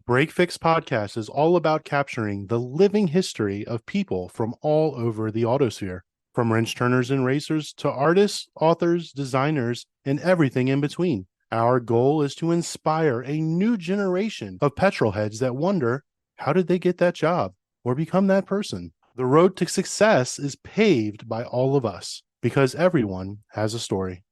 Break Fix Podcast is all about capturing the living history of people from all over the Autosphere, from wrench turners and racers to artists, authors, designers, and everything in between. Our goal is to inspire a new generation of petrol heads that wonder, how did they get that job or become that person? The road to success is paved by all of us because everyone has a story.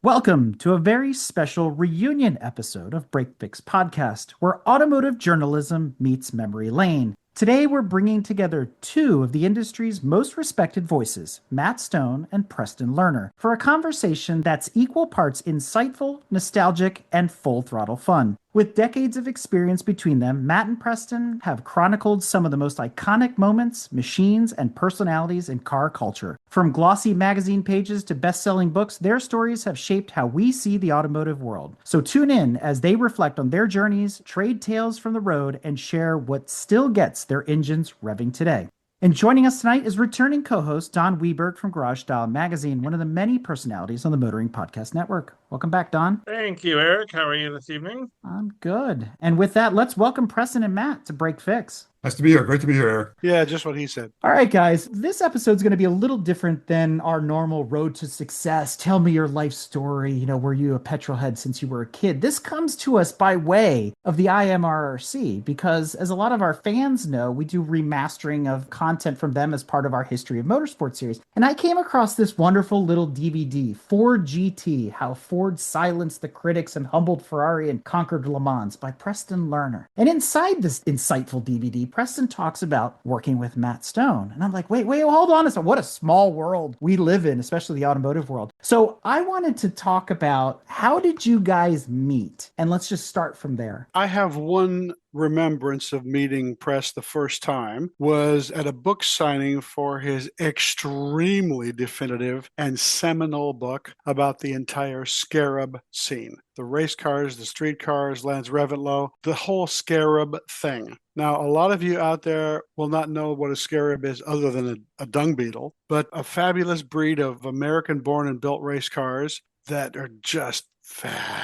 Welcome to a very special reunion episode of Break Fix Podcast, where automotive journalism meets memory lane. Today, we're bringing together two of the industry's most respected voices, Matt Stone and Preston Lerner, for a conversation that's equal parts insightful, nostalgic, and full-throttle fun. With decades of experience between them, Matt and Preston have chronicled some of the most iconic moments, machines, and personalities in car culture. From glossy magazine pages to best-selling books, their stories have shaped how we see the automotive world. So tune in as they reflect on their journeys, trade tales from the road, and share what still gets their engines revving today. And joining us tonight is returning co-host Don Weberg from Garage Style Magazine, one of the many personalities on the Motoring Podcast Network. Welcome back, Don. Thank you, Eric. How are you this evening? I'm good. And with that, let's welcome Preston and Matt to Break Fix. Nice to be here. Great to be here, Eric. Yeah, just what he said. All right, guys. This episode's going to be a little different than our normal road to success. Tell me your life story. Were you a petrol head since you were a kid? This comes to us by way of the IMRRC because, as a lot of our fans know, we do remastering of content from them as part of our History of Motorsport series. And I came across this wonderful little DVD, Ford GT, How Ford Silenced the Critics and Humbled Ferrari and Conquered Le Mans by Preston Lerner. And inside this insightful DVD, Preston talks about working with Matt Stone. And I'm like, wait, hold on a second. What a small world we live in, especially the automotive world. So I wanted to talk about, how did you guys meet? And let's just start from there. I have one remembrance of meeting Press the first time was at a book signing for his extremely definitive and seminal book about the entire Scarab scene. The race cars, the street cars, Lance Reventlow, the whole Scarab thing. Now, a lot of you out there will not know what a Scarab is other than a dung beetle, but a fabulous breed of American-born and built race cars that are just fabulous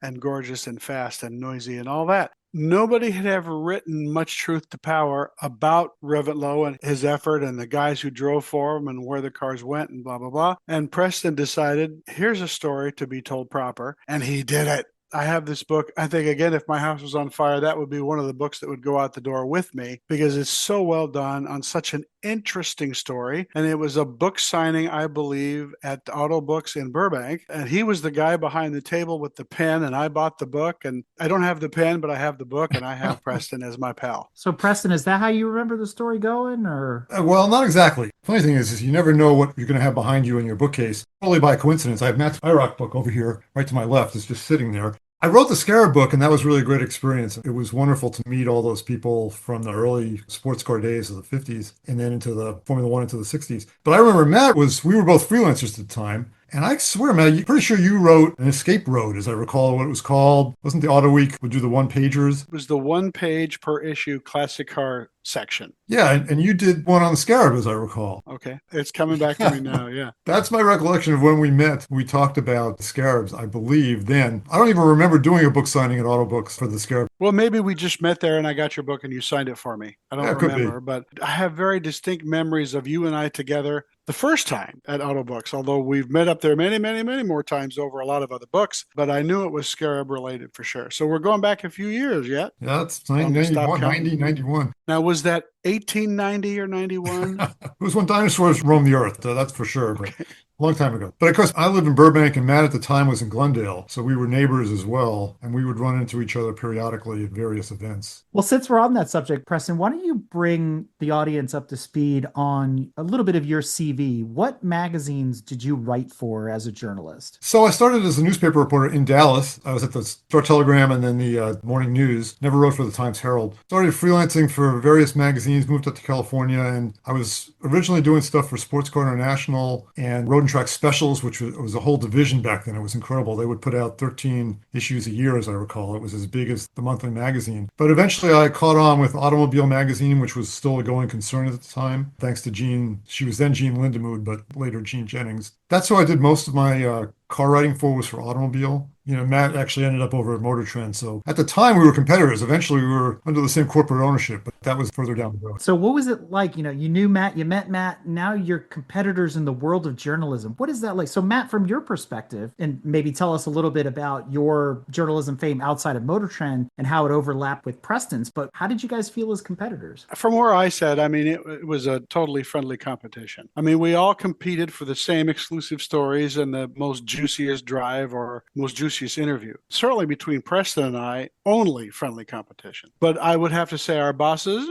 and gorgeous and fast and noisy and all that. Nobody had ever written much truth to power about Reventlow and his effort and the guys who drove for him and where the cars went and blah, blah, blah. And Preston decided, here's a story to be told proper. And he did it. I have this book. I think, again, if my house was on fire, that would be one of the books that would go out the door with me because it's so well done on such an interesting story. And it was a book signing, I believe, at Auto Books in Burbank. And he was the guy behind the table with the pen, and I bought the book. And I don't have the pen, but I have the book, and I have Preston as my pal. So, Preston, is that how you remember the story going, or? Well, not exactly. Funny thing is you never know what you're going to have behind you in your bookcase. Totally by coincidence, I have Matt's IROC book over here, right to my left. It's just sitting there. I wrote the Scarab book, and that was really a great experience. It was wonderful to meet all those people from the early sports car days of the 50s and then into the Formula One into the 60s. But I remember we were both freelancers at the time. And I swear, Matt, I'm pretty sure you wrote an escape road, as I recall what it was called. Wasn't the Auto Week would do the one-pagers? It was the one page per issue classic car section. Yeah, and you did one on the Scarab, as I recall. Okay. It's coming back to me now, yeah. That's my recollection of when we met. We talked about the Scarabs, I believe, then. I don't even remember doing a book signing at Auto Books for the Scarab. Well, maybe we just met there and I got your book and you signed it for me. I don't remember, but I have very distinct memories of you and I together the first time at Auto Books, although we've met up there many, many, many more times over a lot of other books, but I knew it was Scarab related for sure. So we're going back a few years yet. Yeah, that's 1991. Now, was that 1890 or 91? It was when dinosaurs roamed the earth, that's for sure. But a long time ago. But of course, I lived in Burbank, and Matt at the time was in Glendale. So we were neighbors as well, and we would run into each other periodically at various events. Well, since we're on that subject, Preston, why don't you bring the audience up to speed on a little bit of your CV? What magazines did you write for as a journalist? So I started as a newspaper reporter in Dallas. I was at the Star-Telegram and then the Morning News. Never wrote for the Times-Herald. Started freelancing for various magazines, moved up to California, and I was originally doing stuff for Sports Car International and Road and Track Specials, which was a whole division back then. It was incredible. They would put out 13 issues a year, as I recall. It was as big as the monthly magazine. But eventually I caught on with Automobile magazine, which was still a going concern at the time, thanks to Jean. She was then Jean Lindemood, but later Jean Jennings. That's who I did most of my car writing for, was for Automobile. Matt actually ended up over at Motor Trend. So at the time we were competitors. Eventually we were under the same corporate ownership, but that was further down the road. So what was it like? You knew Matt, you met Matt, now you're competitors in the world of journalism. What is that like? So Matt, from your perspective, and maybe tell us a little bit about your journalism fame outside of Motor Trend and how it overlapped with Preston's, but how did you guys feel as competitors? From where I said, I mean, it was a totally friendly competition. I mean, we all competed for the same exclusive stories and the most juiciest drive or most juiciest interview. Certainly between Preston and I, only friendly competition. But I would have to say our bosses,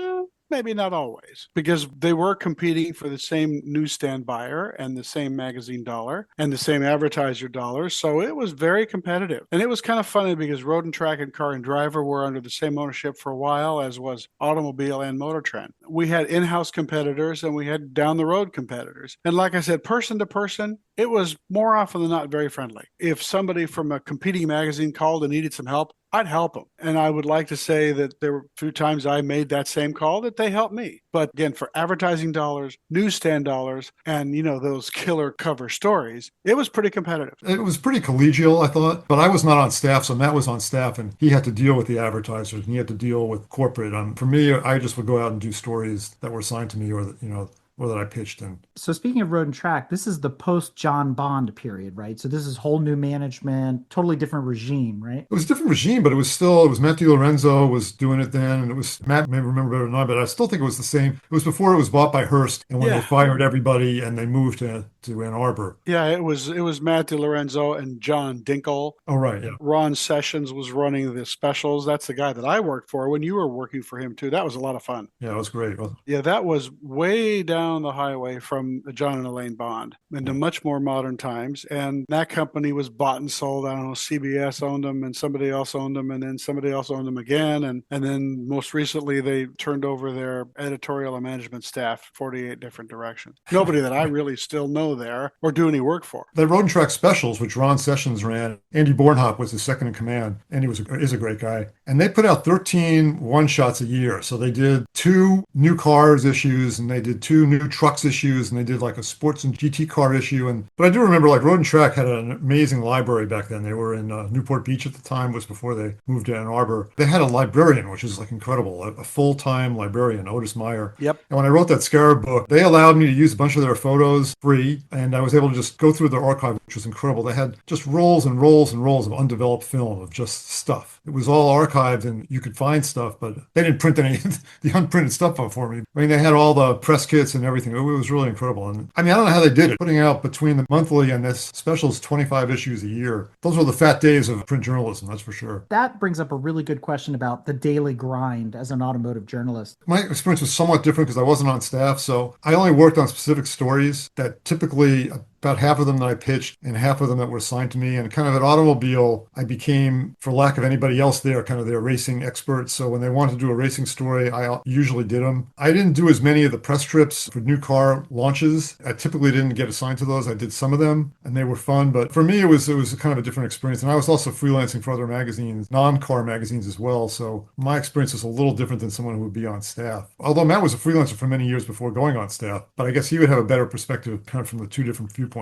maybe not always, because they were competing for the same newsstand buyer and the same magazine dollar and the same advertiser dollars. So it was very competitive. And it was kind of funny because Road and Track and Car and Driver were under the same ownership for a while, as was Automobile and Motor Trend. We had in-house competitors and we had down-the-road competitors. And like I said, person to person, it was more often than not very friendly. If somebody from a competing magazine called and needed some help, I'd help them. And I would like to say that there were a few times I made that same call that they helped me. But again, for advertising dollars, newsstand dollars, and those killer cover stories, it was pretty competitive. It was pretty collegial, I thought, but I was not on staff, so Matt was on staff, and he had to deal with the advertisers, and he had to deal with corporate. For me, I just would go out and do stories that were assigned to me, or that I pitched in. So speaking of Road and Track, this is the post John Bond period, right? So this is whole new management, totally different regime, right? It was a different regime, but it was Matt DiLorenzo was doing it then, and it was Matt may remember better than I, but I still think it was the same. It was before it was bought by Hearst, and when they fired everybody and they moved to Ann Arbor. Yeah, it was Matt DiLorenzo and John Dinkle. Oh, right, yeah. Ron Sessions was running the specials. That's the guy that I worked for when you were working for him too. That was a lot of fun. Yeah, it was great. Yeah, that was way down the highway from the John and Elaine Bond into much more modern times. And that company was bought and sold. I don't know, CBS owned them and somebody else owned them, and then somebody else owned them again. And then most recently they turned over their editorial and management staff 48 different directions. Nobody that I really still know there or do any work for. The Road and Track specials, which Ron Sessions ran, Andy Bornhop was his second in command, and is a great guy. And they put out 13 one-shots a year. So they did 2 new cars issues, and they did 2 new trucks issues, and they did like a sports and GT car issue. But I do remember like Road and Track had an amazing library back then. They were in Newport Beach at the time. It was before they moved to Ann Arbor. They had a librarian, which is like incredible, a full-time librarian, Otis Meyer. Yep. And when I wrote that Scarab book, they allowed me to use a bunch of their photos free, and I was able to just go through their archive, which was incredible. They had just rolls and rolls and rolls of undeveloped film of just stuff. It was all archived, and you could find stuff, but they didn't print any of the unprinted stuff up for me. I mean, they had all the press kits and everything. It was really incredible. And I mean, I don't know how they did it. Putting out between the monthly and this specials 25 issues a year. Those were the fat days of print journalism, that's for sure. That brings up a really good question about the daily grind as an automotive journalist. My experience was somewhat different because I wasn't on staff, so I only worked on specific stories that typically about half of them that I pitched and half of them that were assigned to me. And kind of at Automobile, I became, for lack of anybody else there, kind of their racing expert. So when they wanted to do a racing story, I usually did them. I didn't do as many of the press trips for new car launches. I typically didn't get assigned to those. I did some of them and they were fun. But for me, it was kind of a different experience. And I was also freelancing for other magazines, non-car magazines as well. So my experience is a little different than someone who would be on staff. Although Matt was a freelancer for many years before going on staff, but I guess he would have a better perspective kind of from the 2 different viewpoints.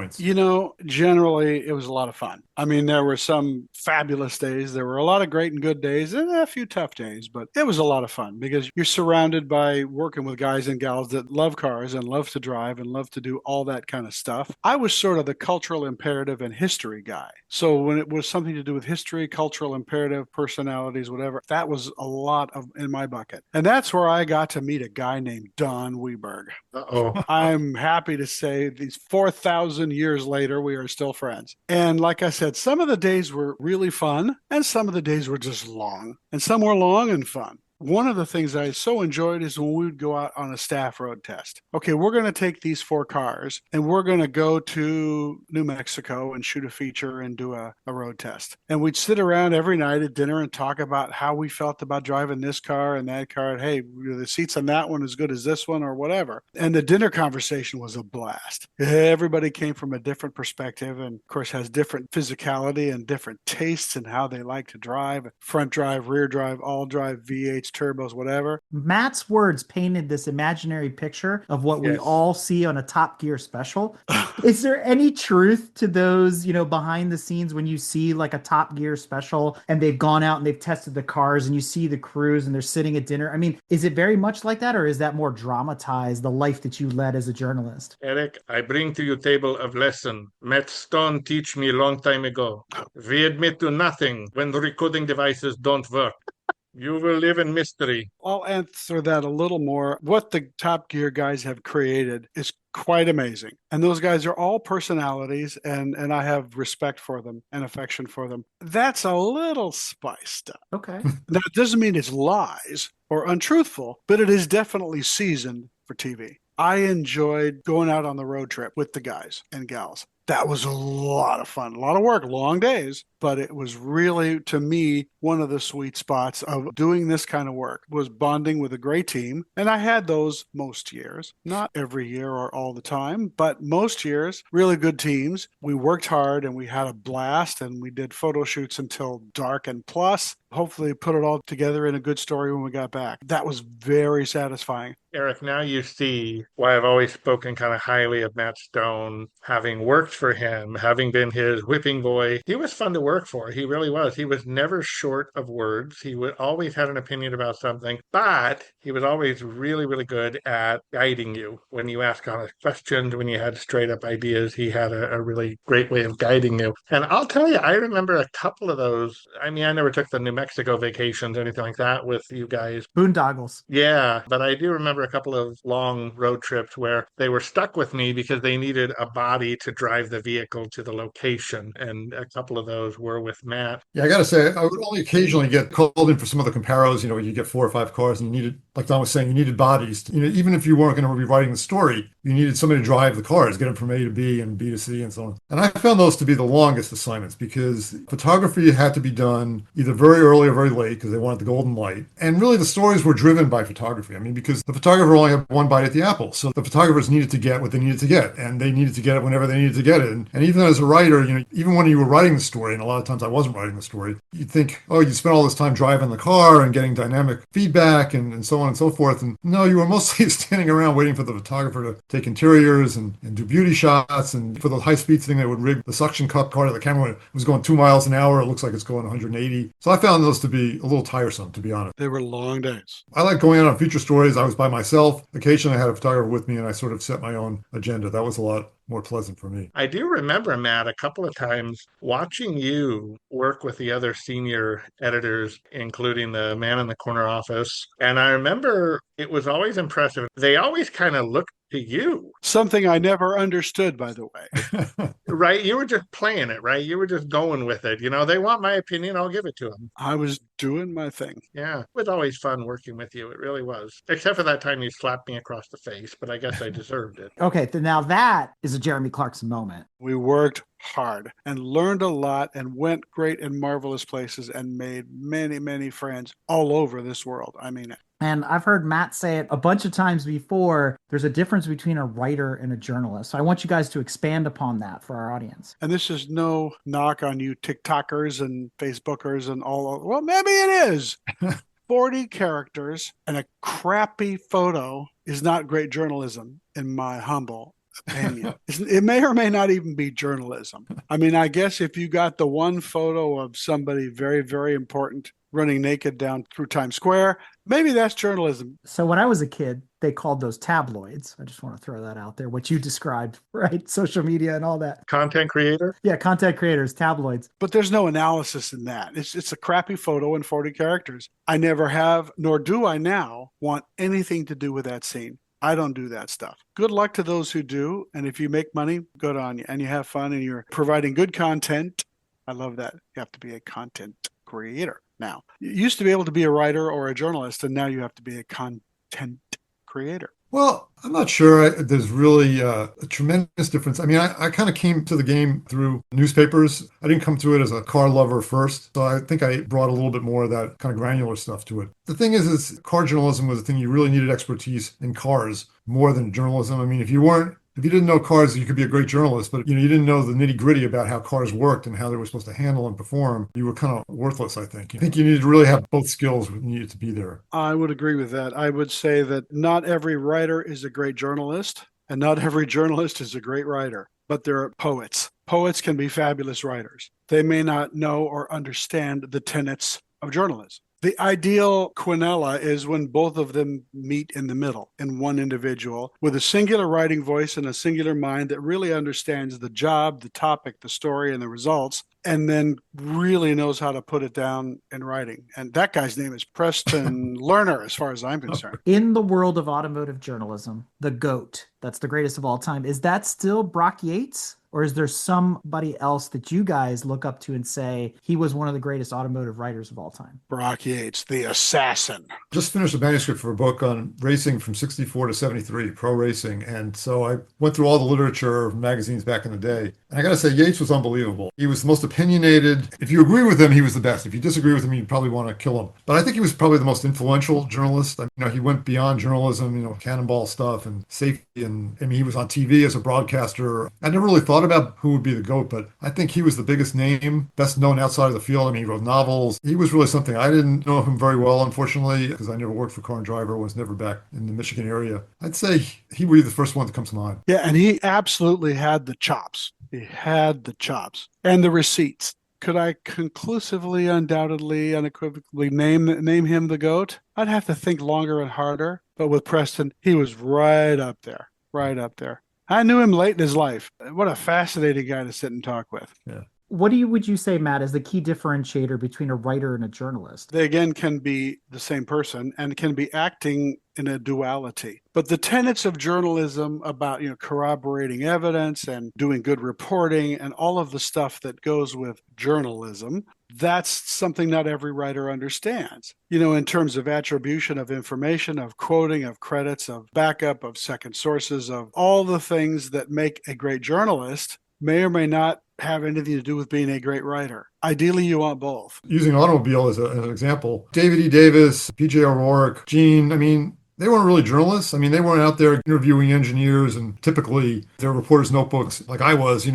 Generally, it was a lot of fun. I mean, there were some fabulous days. There were a lot of great and good days and a few tough days, but it was a lot of fun because you're surrounded by working with guys and gals that love cars and love to drive and love to do all that kind of stuff. I was sort of the cultural imperative and history guy. So when it was something to do with history, cultural imperative, personalities, whatever, that was a lot in my bucket. And that's where I got to meet a guy named Don Weberg. Uh-oh. I'm happy to say these 4,000 years later, we are still friends. And like I said, some of the days were really fun and some of the days were just long and some were long and fun. One of the things I so enjoyed is when we would go out on a staff road test. Okay, we're going to take these 4 cars and we're going to go to New Mexico and shoot a feature and do a road test. And we'd sit around every night at dinner and talk about how we felt about driving this car and that car. And, hey, the seats on that one as good as this one or whatever. And the dinner conversation was a blast. Everybody came from a different perspective and, of course, has different physicality and different tastes in how they like to drive. Front drive, rear drive, all drive, V8, V8s, turbos, whatever. Matt's words painted this imaginary picture of what we Yes. all see on a Top Gear special. Is there any truth to those, behind the scenes when you see like a Top Gear special and they've gone out and they've tested the cars and you see the crews and they're sitting at dinner? I mean, is it very much like that, or is that more dramatized, the life that you led as a journalist? Eric, I bring to you table of lesson. Matt Stone teach me long time ago. We admit to nothing when the recording devices don't work. You will live in mystery. I'll answer that a little more. What the Top Gear guys have created is quite amazing. And those guys are all personalities, and I have respect for them and affection for them. That's a little spiced up. Okay. Now, it doesn't mean it's lies or untruthful, but it is definitely seasoned for TV. I enjoyed going out on the road trip with the guys and gals. That was a lot of fun, a lot of work, long days, but it was really, to me, one of the sweet spots of doing this kind of work was bonding with a great team. And I had those most years, not every year or all the time, but most years, really good teams. We worked hard and we had a blast, and we did photo shoots until dark, and plus, hopefully put it all together in a good story when we got back. That was very satisfying. Eric, now you see why I've always spoken kind of highly of Matt Stone, having worked for him, having been his whipping boy. He was fun to work for. He really was. He was never short of words. He would always had an opinion about something, but he was always really, really good at guiding you. When you asked honest questions, when you had straight up ideas, he had a really great way of guiding you. And I'll tell you, I remember a couple of those. I mean, I never took the New Mexico vacations, anything like that with you guys. Boondoggles. Yeah, but I do remember a couple of long road trips where they were stuck with me because they needed a body to drive the vehicle to the location. And a couple of those were with Matt. Yeah, I got to say, I would only occasionally get called in for some of the comparos. You get 4 or 5 cars and you needed, like Don was saying, you needed bodies. Even if you weren't going to be writing the story, you needed somebody to drive the cars, get them from A to B and B to C and so on. And I found those to be the longest assignments because photography had to be done either very early or very late because they wanted the golden light. And really the stories were driven by photography. I mean, because the photographer only had one bite at the apple. So the photographers needed to get what they needed to get, and they needed to get it whenever they needed to get it. And even as a writer, even when you were writing the story, and a lot of times I wasn't writing the story, you'd think, oh, you spent all this time driving the car and getting dynamic feedback and so on and so forth. And no, you were mostly standing around waiting for the photographer to take interiors and do beauty shots. And for the high speed thing, they would rig the suction cup part of the camera when it was going 2 miles an hour. It looks like it's going 180. So I found those to be a little tiresome, to be honest. They were long days. I like going out on feature stories. I was by myself. Occasionally I had a photographer with me and I sort of set my own agenda. That was a lot more pleasant for me. I do remember, Matt, a couple of times watching you work with the other senior editors, including the man in the corner office. And I remember it was always impressive. They always kind of looked to you. Something I never understood, by the way. Right? You were just playing it, right? You were just going with it. They want my opinion, I'll give it to them. I was doing my thing. Yeah, it was always fun working with you. It really was. Except for that time you slapped me across the face, but I guess I deserved it. Okay, now that is a Jeremy Clarkson moment. We worked hard and learned a lot and went great and marvelous places and made many, many friends all over this world. I mean it. And I've heard Matt say it a bunch of times before. There's a difference between a writer and a journalist. So I want you guys to expand upon that for our audience. And this is no knock on you TikTokers and Facebookers and all. Well, maybe it is. 40 characters and a crappy photo is not great journalism, in my humble opinion. It may or may not even be journalism. I mean, I guess if you got the one photo of somebody very, very important running naked down through Times Square, maybe that's journalism. So when I was a kid, they called those tabloids. I just want to throw that out there, what you described, right? Social media and all that. Content creator? Yeah, content creators, tabloids. But there's no analysis in that. It's a crappy photo and 40 characters. I never have, nor do I now, want anything to do with that scene. I don't do that stuff. Good luck to those who do. And if you make money, good on you. And you have fun and you're providing good content. I love that. You have to be a content creator now. You used to be able to be a writer or a journalist, and now you have to be a content creator. Well, I'm not sure there's really a tremendous difference. I mean, I kind of came to the game through newspapers. I didn't come to it as a car lover first. So I think I brought a little bit more of that kind of granular stuff to it. The thing is car journalism was a thing you really needed expertise in cars more than journalism. I mean, if you weren't if you didn't know cars, you could be a great journalist, but you didn't know the nitty gritty about how cars worked and how they were supposed to handle and perform. You were kind of worthless, I think. I think you needed to really have both skills needed to be there. I would agree with that. I would say that not every writer is a great journalist, and not every journalist is a great writer, but they're poets. Poets can be fabulous writers. They may not know or understand the tenets of journalism. The ideal quinella is when both of them meet in the middle in one individual with a singular writing voice and a singular mind that really understands the job, the topic, the story, and the results, and then really knows how to put it down in writing. And that guy's name is Preston Lerner, as far as I'm concerned. In the world of automotive journalism, the GOAT, that's the greatest of all time, is that still Brock Yates? Or is there somebody else that you guys look up to and say he was one of the greatest automotive writers of all time? Brock Yates, the assassin. Just finished a manuscript for a book on racing from 64 to 73, pro racing. And so I went through all the literature of magazines back in the day. And I got to say, Yates was unbelievable. He was the most opinionated. If you agree with him, he was the best. If you disagree with him, you'd probably want to kill him. But I think he was probably the most influential journalist. He went beyond journalism, cannonball stuff and safety. And he was on TV as a broadcaster. I never really thought about who would be the GOAT, but I think he was the biggest name, best known outside of the field. He wrote novels. He was really something. I didn't know him very well, unfortunately, because I never worked for Car and Driver, was never back in the Michigan area. I'd say he would be the first one that comes to mind. Yeah, and he absolutely had the chops. He had the chops and the receipts. Could I conclusively, undoubtedly, unequivocally name him the GOAT? I'd have to think longer and harder. But with Preston, he was right up there, right up there. I knew him late in his life. What a fascinating guy to sit and talk with. Yeah. What would you say, Matt, is the key differentiator between a writer and a journalist? They again can be the same person and can be acting in a duality. But the tenets of journalism about, corroborating evidence and doing good reporting and all of the stuff that goes with journalism, that's something not every writer understands. In terms of attribution of information, of quoting, of credits, of backup, of second sources, of all the things that make a great journalist may or may not have anything to do with being a great writer. Ideally, you want both. Using automobile as an example, David E. Davis, P.J. O'Rourke, Gene, they weren't really journalists. They weren't out there interviewing engineers, and typically they're reporters' notebooks like I was,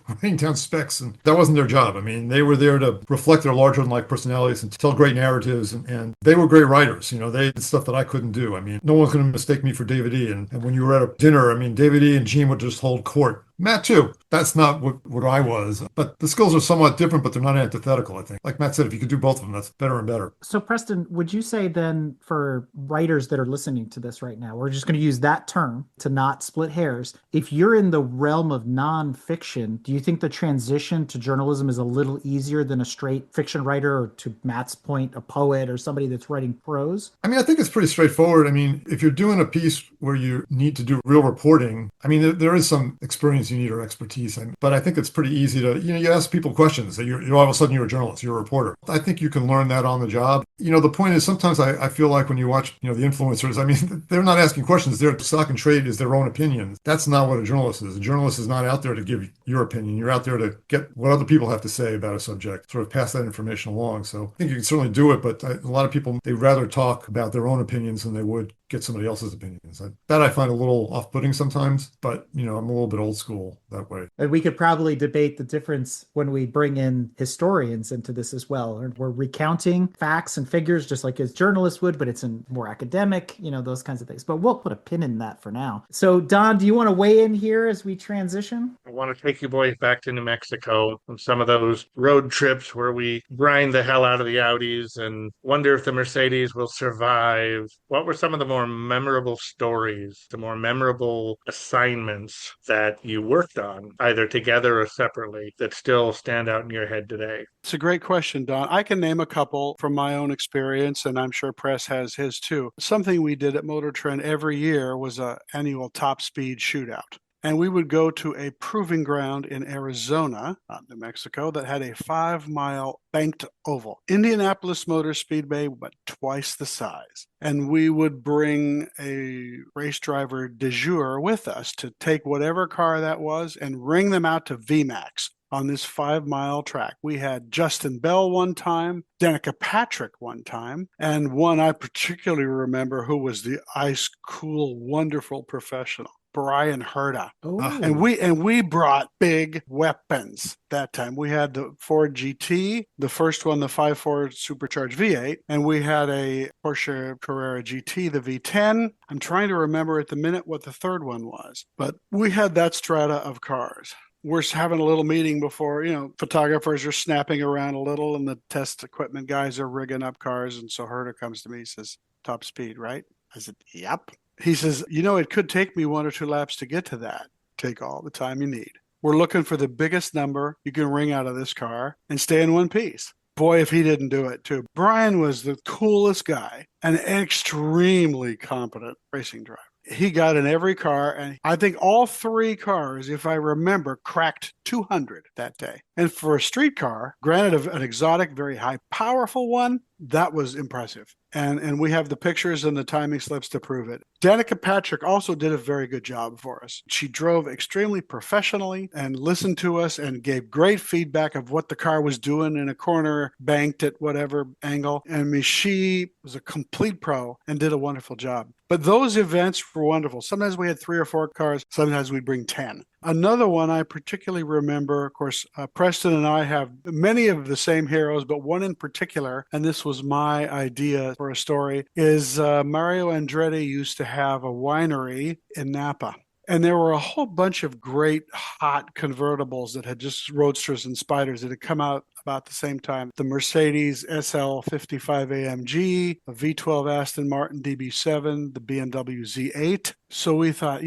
writing down specs, and that wasn't their job. They were there to reflect their larger-than-life personalities and tell great narratives, and they were great writers. They did stuff that I couldn't do. No one's going to mistake me for David E. And when you were at a dinner, David E. and Gene would just hold court. Matt, too. That's not what I was. But the skills are somewhat different, but they're not antithetical, I think. Like Matt said, if you could do both of them, that's better and better. So, Preston, would you say then for writers that are listening to this right now, we're just going to use that term to not split hairs. If you're in the realm of nonfiction, do you think the transition to journalism is a little easier than a straight fiction writer, or to Matt's point, a poet or somebody that's writing prose? I think it's pretty straightforward. If you're doing a piece where you need to do real reporting, there is some experience you need or expertise. But I think it's pretty easy to, you ask people questions. So you're all of a sudden you're a journalist, you're a reporter. I think you can learn that on the job. The point is sometimes I feel like when you watch, the influencers, they're not asking questions. Their stock and trade is their own opinion. That's not what a journalist is. A journalist is not out there to give your opinion. You're out there to get what other people have to say about a subject, sort of pass that information along. So I think you can certainly do it, but a lot of people, they'd rather talk about their own opinions than they would get somebody else's opinions. That I find a little off-putting sometimes, but, I'm a little bit old school that way. And we could probably debate the difference when we bring in historians into this as well. We're recounting facts and figures just like as journalists would, but it's in more academic, those kinds of things. But we'll put a pin in that for now. So, Don, do you want to weigh in here as we transition? I want to take you boys back to New Mexico and some of those road trips where we grind the hell out of the Audis and wonder if the Mercedes will survive. What were some of the more memorable stories, the more memorable assignments that you worked on, either together or separately, that still stand out in your head today? It's a great question, Don. I can name a couple from my own experience, and I'm sure Press has his too. Something we did at Motor Trend every year was an annual top speed shootout. And we would go to a proving ground in Arizona, not New Mexico, that had a 5-mile banked oval. Indianapolis Motor Speedway, but twice the size. And we would bring a race driver de jour with us to take whatever car that was and ring them out to VMAX on this 5-mile track. We had Justin Bell one time, Danica Patrick one time, and one I particularly remember who was the ice cool, wonderful professional. Brian Herta. Oh, And we brought big weapons that time. We had the Ford GT, the first one, the 5.4 supercharged V8, and we had a Porsche Carrera GT, the V10. I'm trying to remember at the minute what the third one was, but we had that strata of cars. We're having a little meeting before, photographers are snapping around a little and the test equipment guys are rigging up cars. And so Herta comes to me, he says, top speed, right? I said, yep. He says, it could take me 1 or 2 laps to get to that. Take all the time you need. We're looking for the biggest number you can wring out of this car and stay in one piece. Boy, if he didn't do it too. Brian was the coolest guy, an extremely competent racing driver. He got in every car, and I think all 3 cars, if I remember, cracked 200 that day. And for a street car, granted an exotic, very high, powerful one, that was impressive. And we have the pictures and the timing slips to prove it. Danica Patrick also did a very good job for us. She drove extremely professionally and listened to us and gave great feedback of what the car was doing in a corner, banked at whatever angle. I mean, she was a complete pro and did a wonderful job. But those events were wonderful. Sometimes we had 3 or 4 cars. Sometimes we'd bring 10. Another one I particularly remember, of course, Preston and I have many of the same heroes, but one in particular, and this was my idea for a story, is Mario Andretti used to have a winery in Napa. And there were a whole bunch of great hot convertibles that had just roadsters and spiders that had come out about the same time. The Mercedes SL55 AMG, a V12 Aston Martin DB7, the BMW Z8. So we thought,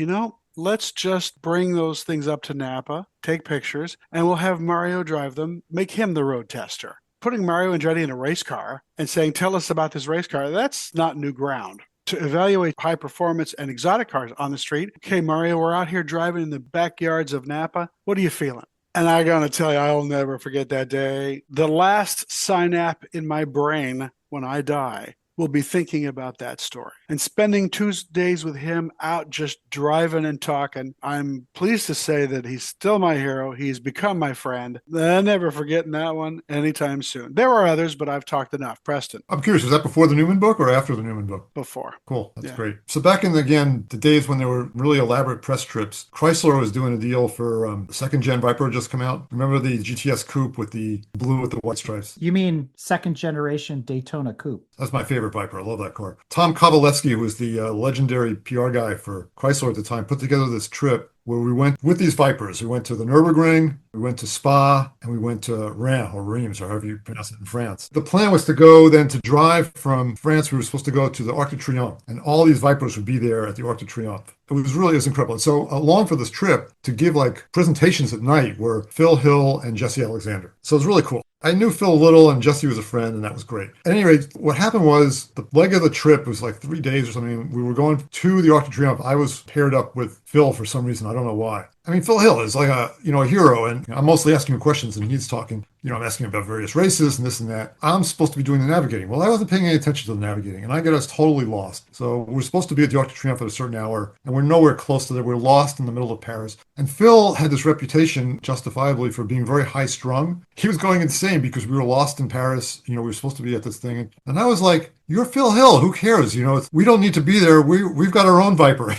let's just bring those things up to Napa, take pictures, and we'll have Mario drive them, make him the road tester. Putting Mario Andretti in a race car and saying, tell us about this race car, that's not new ground. To evaluate high performance and exotic cars on the street, okay, Mario, we're out here driving in the backyards of Napa. What are you feeling? And I'm going to tell you, I'll never forget that day. The last synapse in my brain when I die will be thinking about that story and spending 2 days with him out just driving and talking. I'm pleased to say that he's still my hero. He's become my friend. I'm never forgetting that one anytime soon. There were others, but I've talked enough. Preston. I'm curious, was that before the Newman book or after the Newman book? Before. Cool. That's Yeah. great. So back in, the days when there were really elaborate press trips, Chrysler was doing a deal for the second gen Viper had just come out. Remember the GTS coupe with the blue with the white stripes? you mean second generation Daytona Coupe? That's my favorite Viper. I love that car. Tom Kowalewski, who was the legendary PR guy for Chrysler at the time, put together this trip where we went with these Vipers. We went to the Nürburgring, we went to Spa, and we went to Reims, or Reims, or however you pronounce it in France. The plan was to go then to drive from France. We were supposed to go to the Arc de Triomphe, and all these Vipers would be there at the Arc de Triomphe. It was incredible. And so along for this trip to give presentations at night were Phil Hill and Jesse Alexander. So it was really cool. I knew Phil a little, and Jesse was a friend, and that was great. At any rate, what happened was the leg of the trip was 3 days or something. We were going to the Arc de Triomphe. I was paired up with Phil for some reason. I don't know why. I mean, Phil Hill is like a hero, and I'm mostly asking him questions, and he's talking. I'm asking him about various races and this and that. I'm supposed to be doing the navigating. Well, I wasn't paying any attention to the navigating, and I get us totally lost. So we're supposed to be at the Arc de Triomphe at a certain hour, and we're nowhere close to there. We're lost in the middle of Paris. And Phil had this reputation, justifiably, for being very high-strung. He was going insane because we were lost in Paris. We were supposed to be at this thing. And I was like, you're Phil Hill. Who cares? We don't need to be there. We've got our own Viper.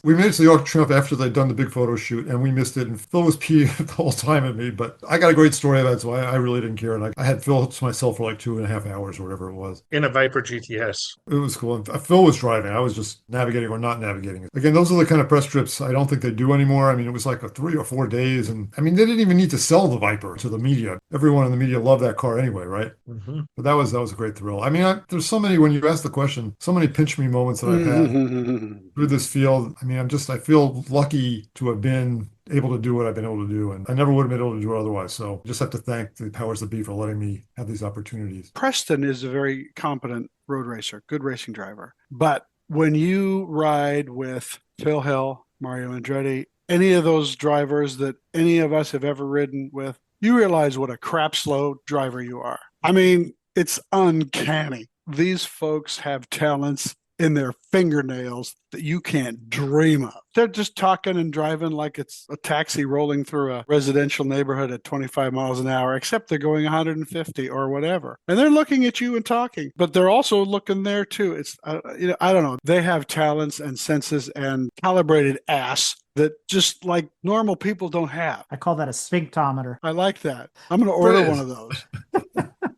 We made it to the Arc de Triomphe after they'd done the big photo shoot, and we missed it. And Phil was peeved the whole time at me. But I got a great story of that, so I really didn't care. And I had Phil to myself for 2.5 hours or whatever it was. In a Viper GTS. It was cool. And Phil was driving. I was just navigating or not navigating. Again, those are the kind of press trips I don't think they do anymore. I mean, it was like 3 or 4 days. And I mean, they didn't even need to sell the Viper to the media. Everyone in the media loved that car anyway, right? Mm-hmm. But that was a great thrill. I mean, there's so many, when you ask the question, so many pinch me moments that I've had through this field. I mean, I feel lucky to have been able to do what I've been able to do, and I never would have been able to do it otherwise. So just have to thank the powers that be for letting me have these opportunities. Preston is a very competent road racer, good racing driver. But when you ride with Phil Hill, Mario Andretti, any of those drivers that any of us have ever ridden with, you realize what a crap slow driver you are. I mean, it's uncanny. These folks have talents in their fingernails that you can't dream of. They're just talking and driving like it's a taxi rolling through a residential neighborhood at 25 miles an hour, except they're going 150 or whatever. And they're looking at you and talking, but they're also looking there too. It's, I don't know. They have talents and senses and calibrated ass that just like normal people don't have. I call that a sphinctometer. I like that. I'm going to order Chris. one of those.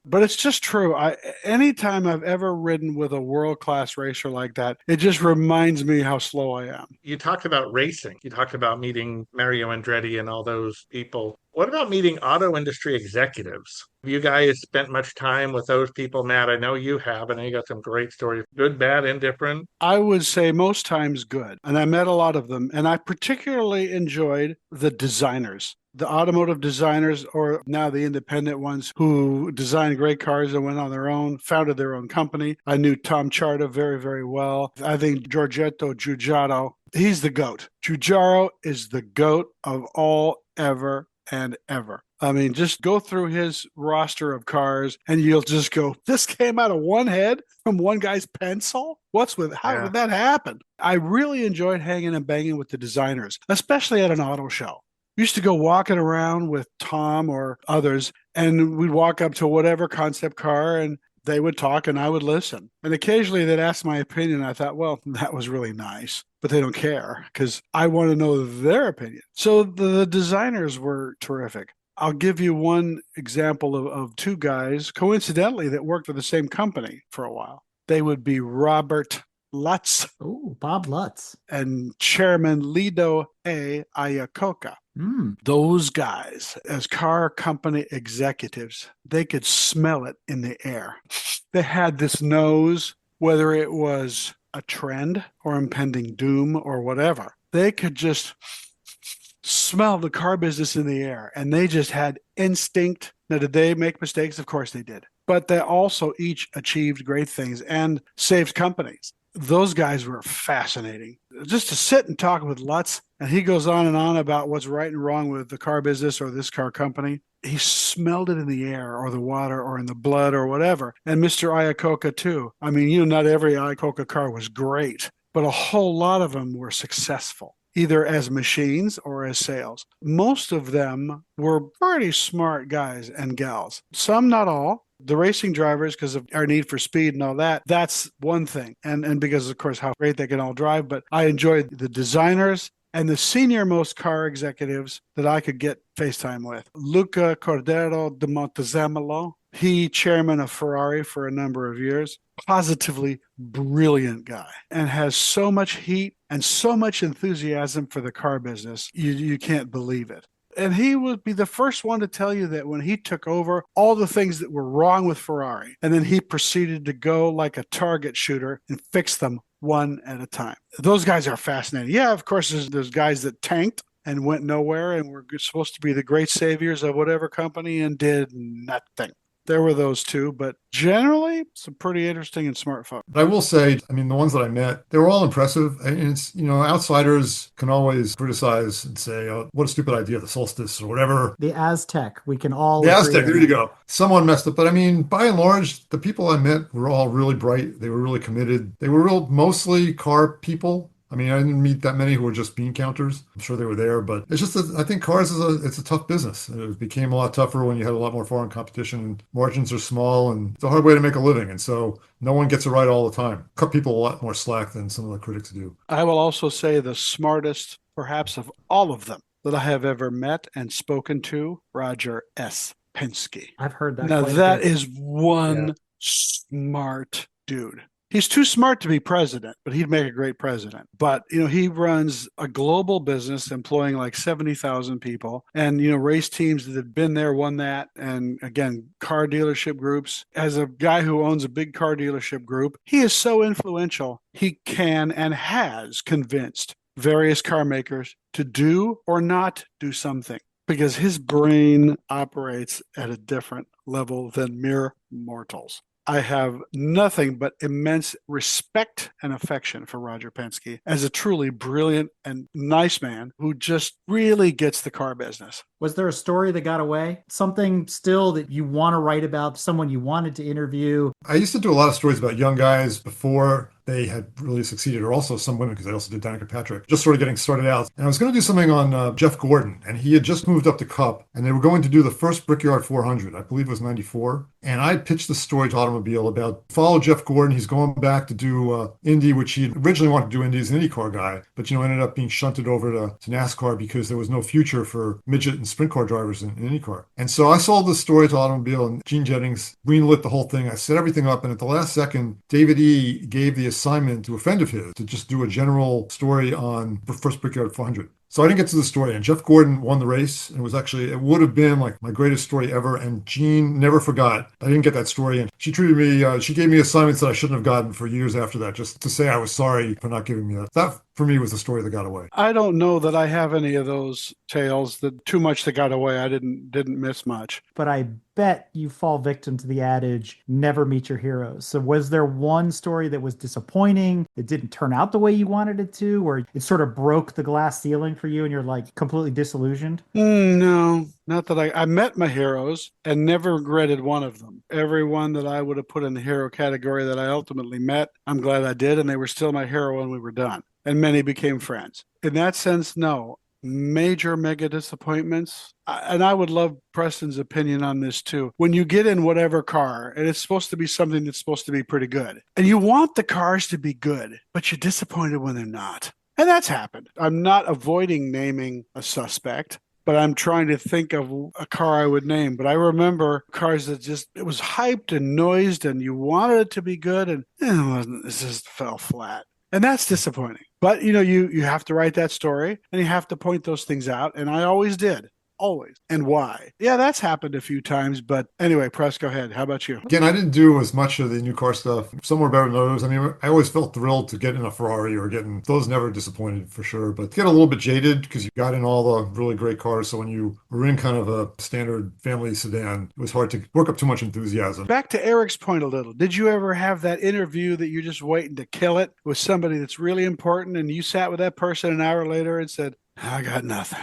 But it's just true. Anytime I've ever ridden with a world-class racer like that, it just reminds me how slow I am. You talked about racing. You talked about meeting Mario Andretti and all those people. What about meeting auto industry executives? Have you guys spent much time with those people, Matt? I know you have, and you got some great stories. Good, bad, indifferent. I would say most times good. And I met a lot of them. And I particularly enjoyed the designers. The automotive designers, or now the independent ones who designed great cars and went on their own, founded their own company. I knew Tom Charta very, very well. I think Giorgetto Giugiaro, he's the GOAT. Giugiaro is the GOAT of all ever and ever. I mean, just go through his roster of cars and you'll just go, this came out of one head from one guy's pencil? How did that happen? I really enjoyed hanging and banging with the designers, especially at an auto show. Used to go walking around with Tom or others, and we'd walk up to whatever concept car and they would talk and I would listen. And occasionally they'd ask my opinion. I thought, well, that was really nice, but they don't care because I want to know their opinion. So the designers were terrific. I'll give you one example of two guys, coincidentally, that worked for the same company for a while. They would be Robert Lutz. Oh, Bob Lutz. And Chairman Lido A. Iacocca. Those guys, as car company executives, they could smell it in the air. They had this nose, whether it was a trend or impending doom or whatever. They could just smell the car business in the air, and they just had instinct. Now, did they make mistakes? Of course they did. But they also each achieved great things and saved companies. Those guys were fascinating. Just to sit and talk with Lutz, and he goes on and on about what's right and wrong with the car business or this car company. He smelled it in the air or the water or in the blood or whatever. And Mr. Iacocca too. I mean, not every Iacocca car was great, but a whole lot of them were successful, either as machines or as sales. Most of them were pretty smart guys and gals. Some, not all. The racing drivers, because of our need for speed and all that, that's one thing. And because, of course, how great they can all drive. But I enjoyed the designers and the senior most car executives that I could get FaceTime with. Luca Cordero de Montezemolo, he chairman of Ferrari for a number of years, positively brilliant guy, and has so much heat and so much enthusiasm for the car business, you can't believe it. And he would be the first one to tell you that when he took over, all the things that were wrong with Ferrari, and then he proceeded to go like a target shooter and fix them one at a time. Those guys are fascinating. Yeah, of course, there's guys that tanked and went nowhere and were supposed to be the great saviors of whatever company and did nothing. There were those two, but generally, some pretty interesting and smart folks. But I will say, I mean, the ones that I met, they were all impressive. And it's, outsiders can always criticize and say, oh, what a stupid idea, the solstice or whatever. The Aztec, we can all The agree Aztec, on there that. you go. Someone messed up. But I mean, by and large, the people I met were all really bright. They were really committed. They were mostly car people. I mean, I didn't meet that many who were just bean counters. I'm sure they were there, but it's just I think cars it's a tough business. It became a lot tougher when you had a lot more foreign competition. Margins are small, and it's a hard way to make a living. And so no one gets it right all the time. Cut people a lot more slack than some of the critics do. I will also say the smartest, perhaps, of all of them that I have ever met and spoken to, Roger S. Penske. I've heard that. Now, quite a that bit. is one smart dude. He's too smart to be president, but he'd make a great president. But, he runs a global business employing like 70,000 people and, race teams that have been there, won that. And again, car dealership groups. As a guy who owns a big car dealership group, he is so influential. He can and has convinced various car makers to do or not do something, because his brain operates at a different level than mere mortals. I have nothing but immense respect and affection for Roger Penske as a truly brilliant and nice man who just really gets the car business. Was there a story that got away? Something still that you want to write about, someone you wanted to interview? I used to do a lot of stories about young guys before they had really succeeded, or also some women, because they also did Danica Patrick, just sort of getting started out. And I was going to do something on Jeff Gordon, and he had just moved up to Cup, and they were going to do the first Brickyard 400, I believe it was 94. And I pitched the story to Automobile about follow Jeff Gordon. He's going back to do Indy, which he originally wanted to do Indy as an IndyCar guy, but, ended up being shunted over to NASCAR because there was no future for midget and sprint car drivers in IndyCar. And so I sold the story to Automobile, and Gene Jennings greenlit the whole thing. I set everything up, and at the last second, David E. gave the assignment to a friend of his to just do a general story on the first Brickyard 400. So I didn't get to the story, and Jeff Gordon won the race, and it would have been like my greatest story ever, and Jean never forgot. I didn't get that story, and she treated me, she gave me assignments that I shouldn't have gotten for years after that, just to say I was sorry for not giving me that. That, for me, was the story that got away. I don't know that I have any of those tales. That too much that got away. I didn't miss much. But I bet you fall victim to the adage, never meet your heroes. So was there one story that was disappointing, that didn't turn out the way you wanted it to, or it sort of broke the glass ceiling for you and you're like completely disillusioned? No, not that I met my heroes and never regretted one of them. Every one that I would have put in the hero category that I ultimately met, I'm glad I did, and they were still my hero when we were done. And many became friends. In that sense, no. Major mega disappointments. And I would love Preston's opinion on this too. When you get in whatever car, and it's supposed to be something that's supposed to be pretty good, and you want the cars to be good, but you're disappointed when they're not. And that's happened. I'm not avoiding naming a suspect, but I'm trying to think of a car I would name. But I remember cars that it was hyped and noised, and you wanted it to be good, and it wasn't. It just fell flat. And that's disappointing. But, you have to write that story, and you have to point those things out. And I always did. Always. And why? Yeah, that's happened a few times. But anyway, Press, go ahead. How about you? Again, I didn't do as much of the new car stuff. Some were better than others. I mean, I always felt thrilled to get in a Ferrari or those never disappointed for sure. But get a little bit jaded because you got in all the really great cars. So when you were in kind of a standard family sedan, it was hard to work up too much enthusiasm. Back to Eric's point a little. Did you ever have that interview that you're just waiting to kill it with somebody that's really important, and you sat with that person an hour later and said, I got nothing?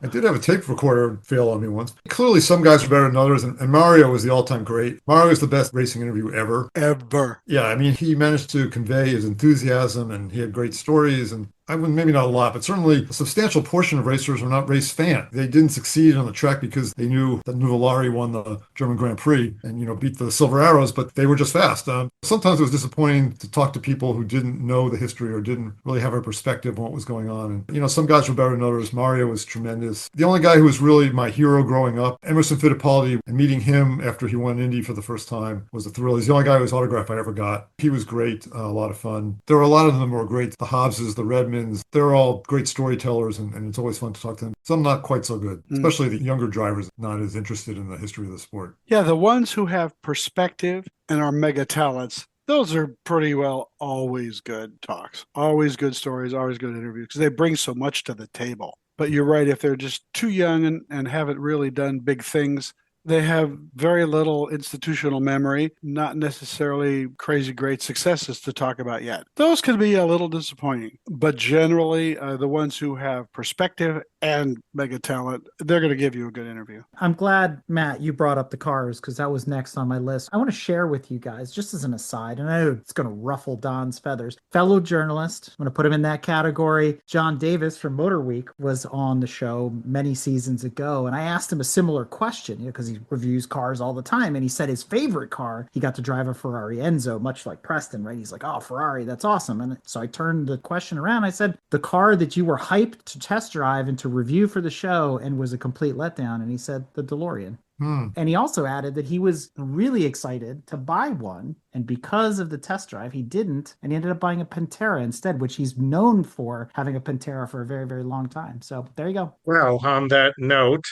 I did have a tape recorder fail on me once. Clearly, some guys were better than others, and Mario was the all-time great. Mario was the best racing interview ever. Ever. Yeah, I mean, he managed to convey his enthusiasm, and he had great stories, and I would maybe not a lot, but certainly a substantial portion of racers were not race fans. They didn't succeed on the track because they knew that Nuvolari won the German Grand Prix and, beat the Silver Arrows, but they were just fast. Sometimes it was disappointing to talk to people who didn't know the history or didn't really have a perspective on what was going on. And, some guys were better than others. Mario was tremendous. The only guy who was really my hero growing up, Emerson Fittipaldi, and meeting him after he won Indy for the first time was a thrill. He's the only guy whose autograph I ever got. He was great, a lot of fun. There were a lot of them who were great. The Hobbses, the Redmonds, they're all great storytellers, and it's always fun to talk to them. Some not quite so good, especially the younger drivers not as interested in the history of the sport. Yeah, the ones who have perspective and are mega talents, those are pretty well always good talks, always good stories, always good interviews, because they bring so much to the table. But you're right, if they're just too young and haven't really done big things, they have very little institutional memory, not necessarily crazy great successes to talk about yet. Those can be a little disappointing, but generally the ones who have perspective and mega talent, they're going to give you a good interview. I'm glad, Matt, you brought up the cars because that was next on my list. I want to share with you guys, just as an aside, and I know it's going to ruffle Don's feathers. Fellow journalist, I'm going to put him in that category. John Davis from Motor Week was on the show many seasons ago, and I asked him a similar question, because he reviews cars all the time, and he said his favorite car, he got to drive a Ferrari Enzo, much like Preston, right? He's like, oh, Ferrari, that's awesome. And so I turned the question around. I said, the car that you were hyped to test drive and to review for the show and was a complete letdown. And he said the DeLorean. And he also added that he was really excited to buy one. And because of the test drive, he didn't. And he ended up buying a Pantera instead, which he's known for having a Pantera for a very, very long time. So there you go. Well, on that note,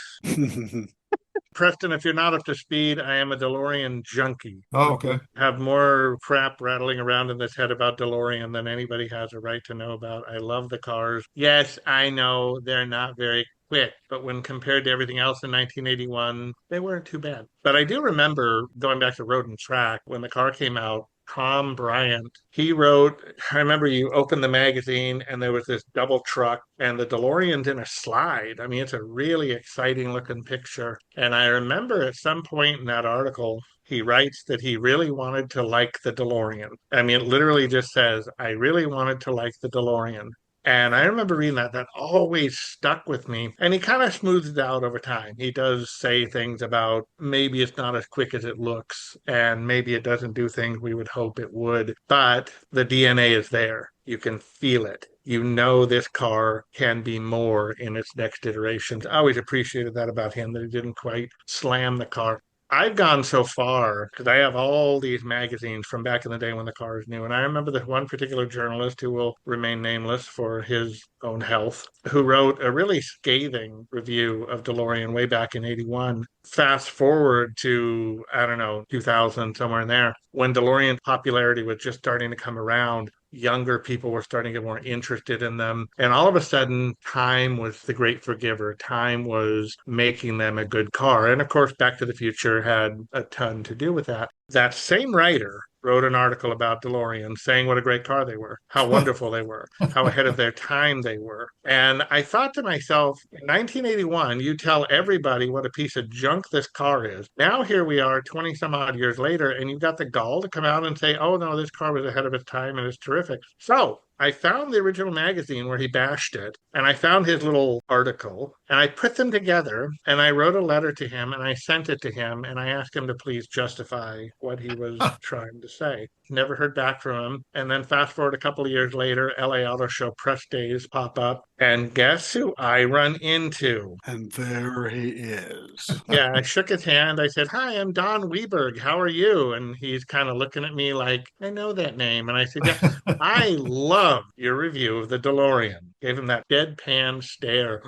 Preston, if you're not up to speed, I am a DeLorean junkie. Oh, okay. I have more crap rattling around in this head about DeLorean than anybody has a right to know about. I love the cars. Yes, I know they're not very quick, but when compared to everything else in 1981, they weren't too bad. But I do remember going back to Road and Track when the car came out. Tom Bryant, he wrote, I remember you opened the magazine and there was this double truck and the DeLorean's in a slide. I mean, it's a really exciting looking picture. And I remember at some point in that article, he writes that he really wanted to like the DeLorean. I mean, it literally just says, I really wanted to like the DeLorean. And I remember reading that. That always stuck with me. And he kind of smooths it out over time. He does say things about maybe it's not as quick as it looks, and maybe it doesn't do things we would hope it would, but the DNA is there. You can feel it. You know this car can be more in its next iterations. I always appreciated that about him, that he didn't quite slam the car. I've gone so far because I have all these magazines from back in the day when the car was new. And I remember this one particular journalist who will remain nameless for his own health, who wrote a really scathing review of DeLorean way back in 81. Fast forward to, I don't know, 2000, somewhere in there, when DeLorean popularity was just starting to come around. Younger people were starting to get more interested in them. And all of a sudden, time was the great forgiver. Time was making them a good car. And of course, Back to the Future had a ton to do with that. That same writer wrote an article about DeLorean saying what a great car they were, how wonderful they were, how ahead of their time they were. And I thought to myself, in 1981, you tell everybody what a piece of junk this car is. Now here we are 20 some odd years later, and you've got the gall to come out and say, oh no, this car was ahead of its time and it's terrific. So I found the original magazine where he bashed it, and I found his little article, and I put them together, and I wrote a letter to him, and I sent it to him, and I asked him to please justify what he was trying to say. Never heard back from him. And then fast forward a couple of years later, LA Auto Show press days pop up, and guess who I run into? And there he is. Yeah, I shook his hand. I said, "Hi, I'm Don Weberg. How are you?" And he's kind of looking at me like, I know that name. And I said, yeah, I love your review of the DeLorean. Gave him that deadpan stare,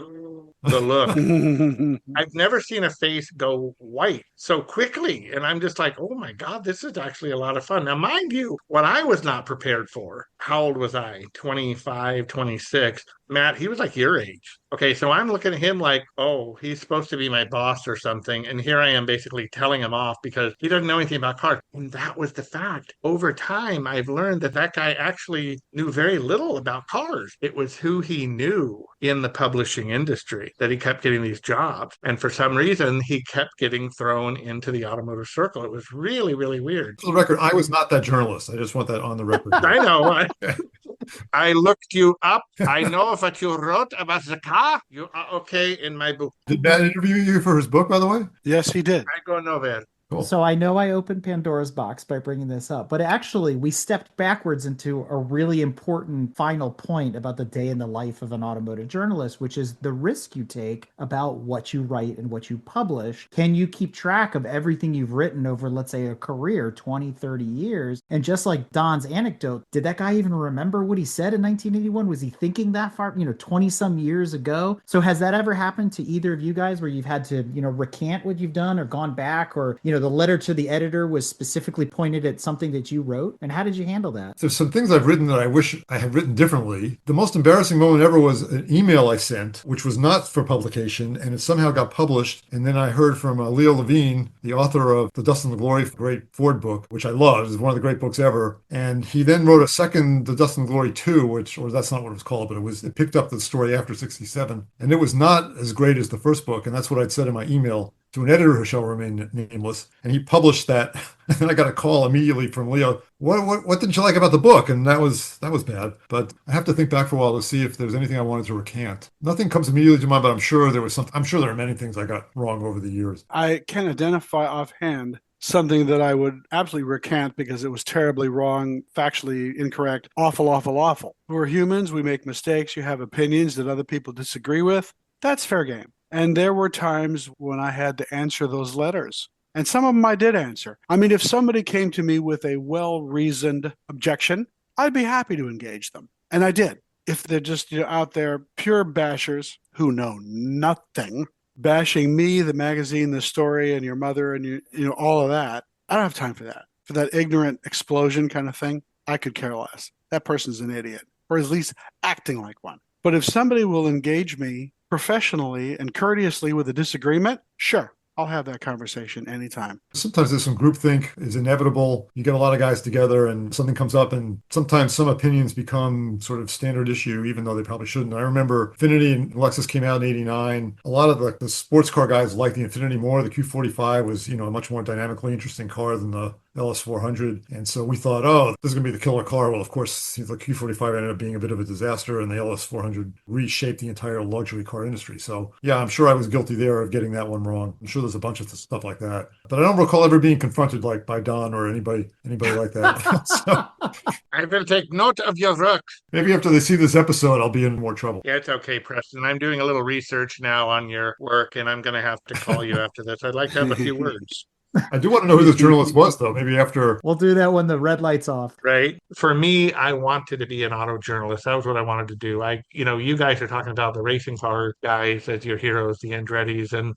the look. I've never seen a face go white so quickly. And I'm just like, oh my God, this is actually a lot of fun. Now, mind you, what I was not prepared for, how old was I? 25, 26. Matt, he was like your age. Okay, so I'm looking at him like, oh, he's supposed to be my boss or something. And here I am basically telling him off because he doesn't know anything about cars. And that was the fact. Over time, I've learned that that guy actually knew very little about cars. It was who he knew in the publishing industry that he kept getting these jobs. And for some reason, he kept getting thrown into the automotive circle. It was really, really weird. For the record, I was not that journalist. I just want that on the record. I know. I looked you up. I know what you wrote about the car. You are okay in my book. Did Matt interview you for his book, by the way? Yes, he did. I go nowhere. Cool. So I know I opened Pandora's box by bringing this up, but actually we stepped backwards into a really important final point about the day in the life of an automotive journalist, which is the risk you take about what you write and what you publish. Can you keep track of everything you've written over, let's say, a career, 20, 30 years? And just like Don's anecdote, did that guy even remember what he said in 1981? Was he thinking that far, 20 some years ago? So has that ever happened to either of you guys where you've had to, recant what you've done or gone back, or, the letter to the editor was specifically pointed at something that you wrote? And how did you handle that? There's some things I've written that I wish I had written differently. The most embarrassing moment ever was an email I sent, which was not for publication, and it somehow got published. And then I heard from Leo Levine, the author of The Dust and the Glory, great Ford book, which I love. It's one of the great books ever. And he then wrote a second, The Dust and the Glory 2, or that's not what it was called, but it picked up the story after 67. And it was not as great as the first book. And that's what I'd said in my email to an editor who shall remain nameless. And he published that. And then I got a call immediately from Leo. What didn't you like about the book? And that was bad. But I have to think back for a while to see if there was anything I wanted to recant. Nothing comes immediately to mind, but I'm sure there was something. I'm sure there are many things I got wrong over the years. I can identify offhand something that I would absolutely recant because it was terribly wrong, factually incorrect, awful. We're humans. We make mistakes. You have opinions that other people disagree with. That's fair game. And there were times when I had to answer those letters. And some of them I did answer. I mean, if somebody came to me with a well-reasoned objection, I'd be happy to engage them. And I did. If they're just out there, pure bashers who know nothing, bashing me, the magazine, the story, and your mother, and all of that, I don't have time for that. For that ignorant explosion kind of thing, I could care less. That person's an idiot, or at least acting like one. But if somebody will engage me professionally and courteously with a disagreement, sure, I'll have that conversation anytime. Sometimes there's some groupthink is inevitable. You get a lot of guys together and something comes up, and sometimes some opinions become sort of standard issue, even though they probably shouldn't. I remember Infiniti and Lexus came out in '89. A lot of the sports car guys liked the Infiniti more. The Q45 was, a much more dynamically interesting car than the LS400. And so we thought, oh, this is going to be the killer car. Well, of course, the Q45 ended up being a bit of a disaster, and the LS400 reshaped the entire luxury car industry. So, yeah, I'm sure I was guilty there of getting that one wrong. I'm sure there's a bunch of stuff like that. But I don't recall ever being confronted like by Don or anybody like that. So I will take note of your work. maybe after they see this episode, I'll be in more trouble. Yeah, it's okay, Preston. I'm doing a little research now on your work, and I'm going to have to call you after this. I'd like to have a few words. I do want to know who this journalist was, though. Maybe after. We'll do that when the red light's off. Right. For me, I wanted to be an auto journalist. That was what I wanted to do. You guys are talking about the racing car guys as your heroes, the Andrettis. And,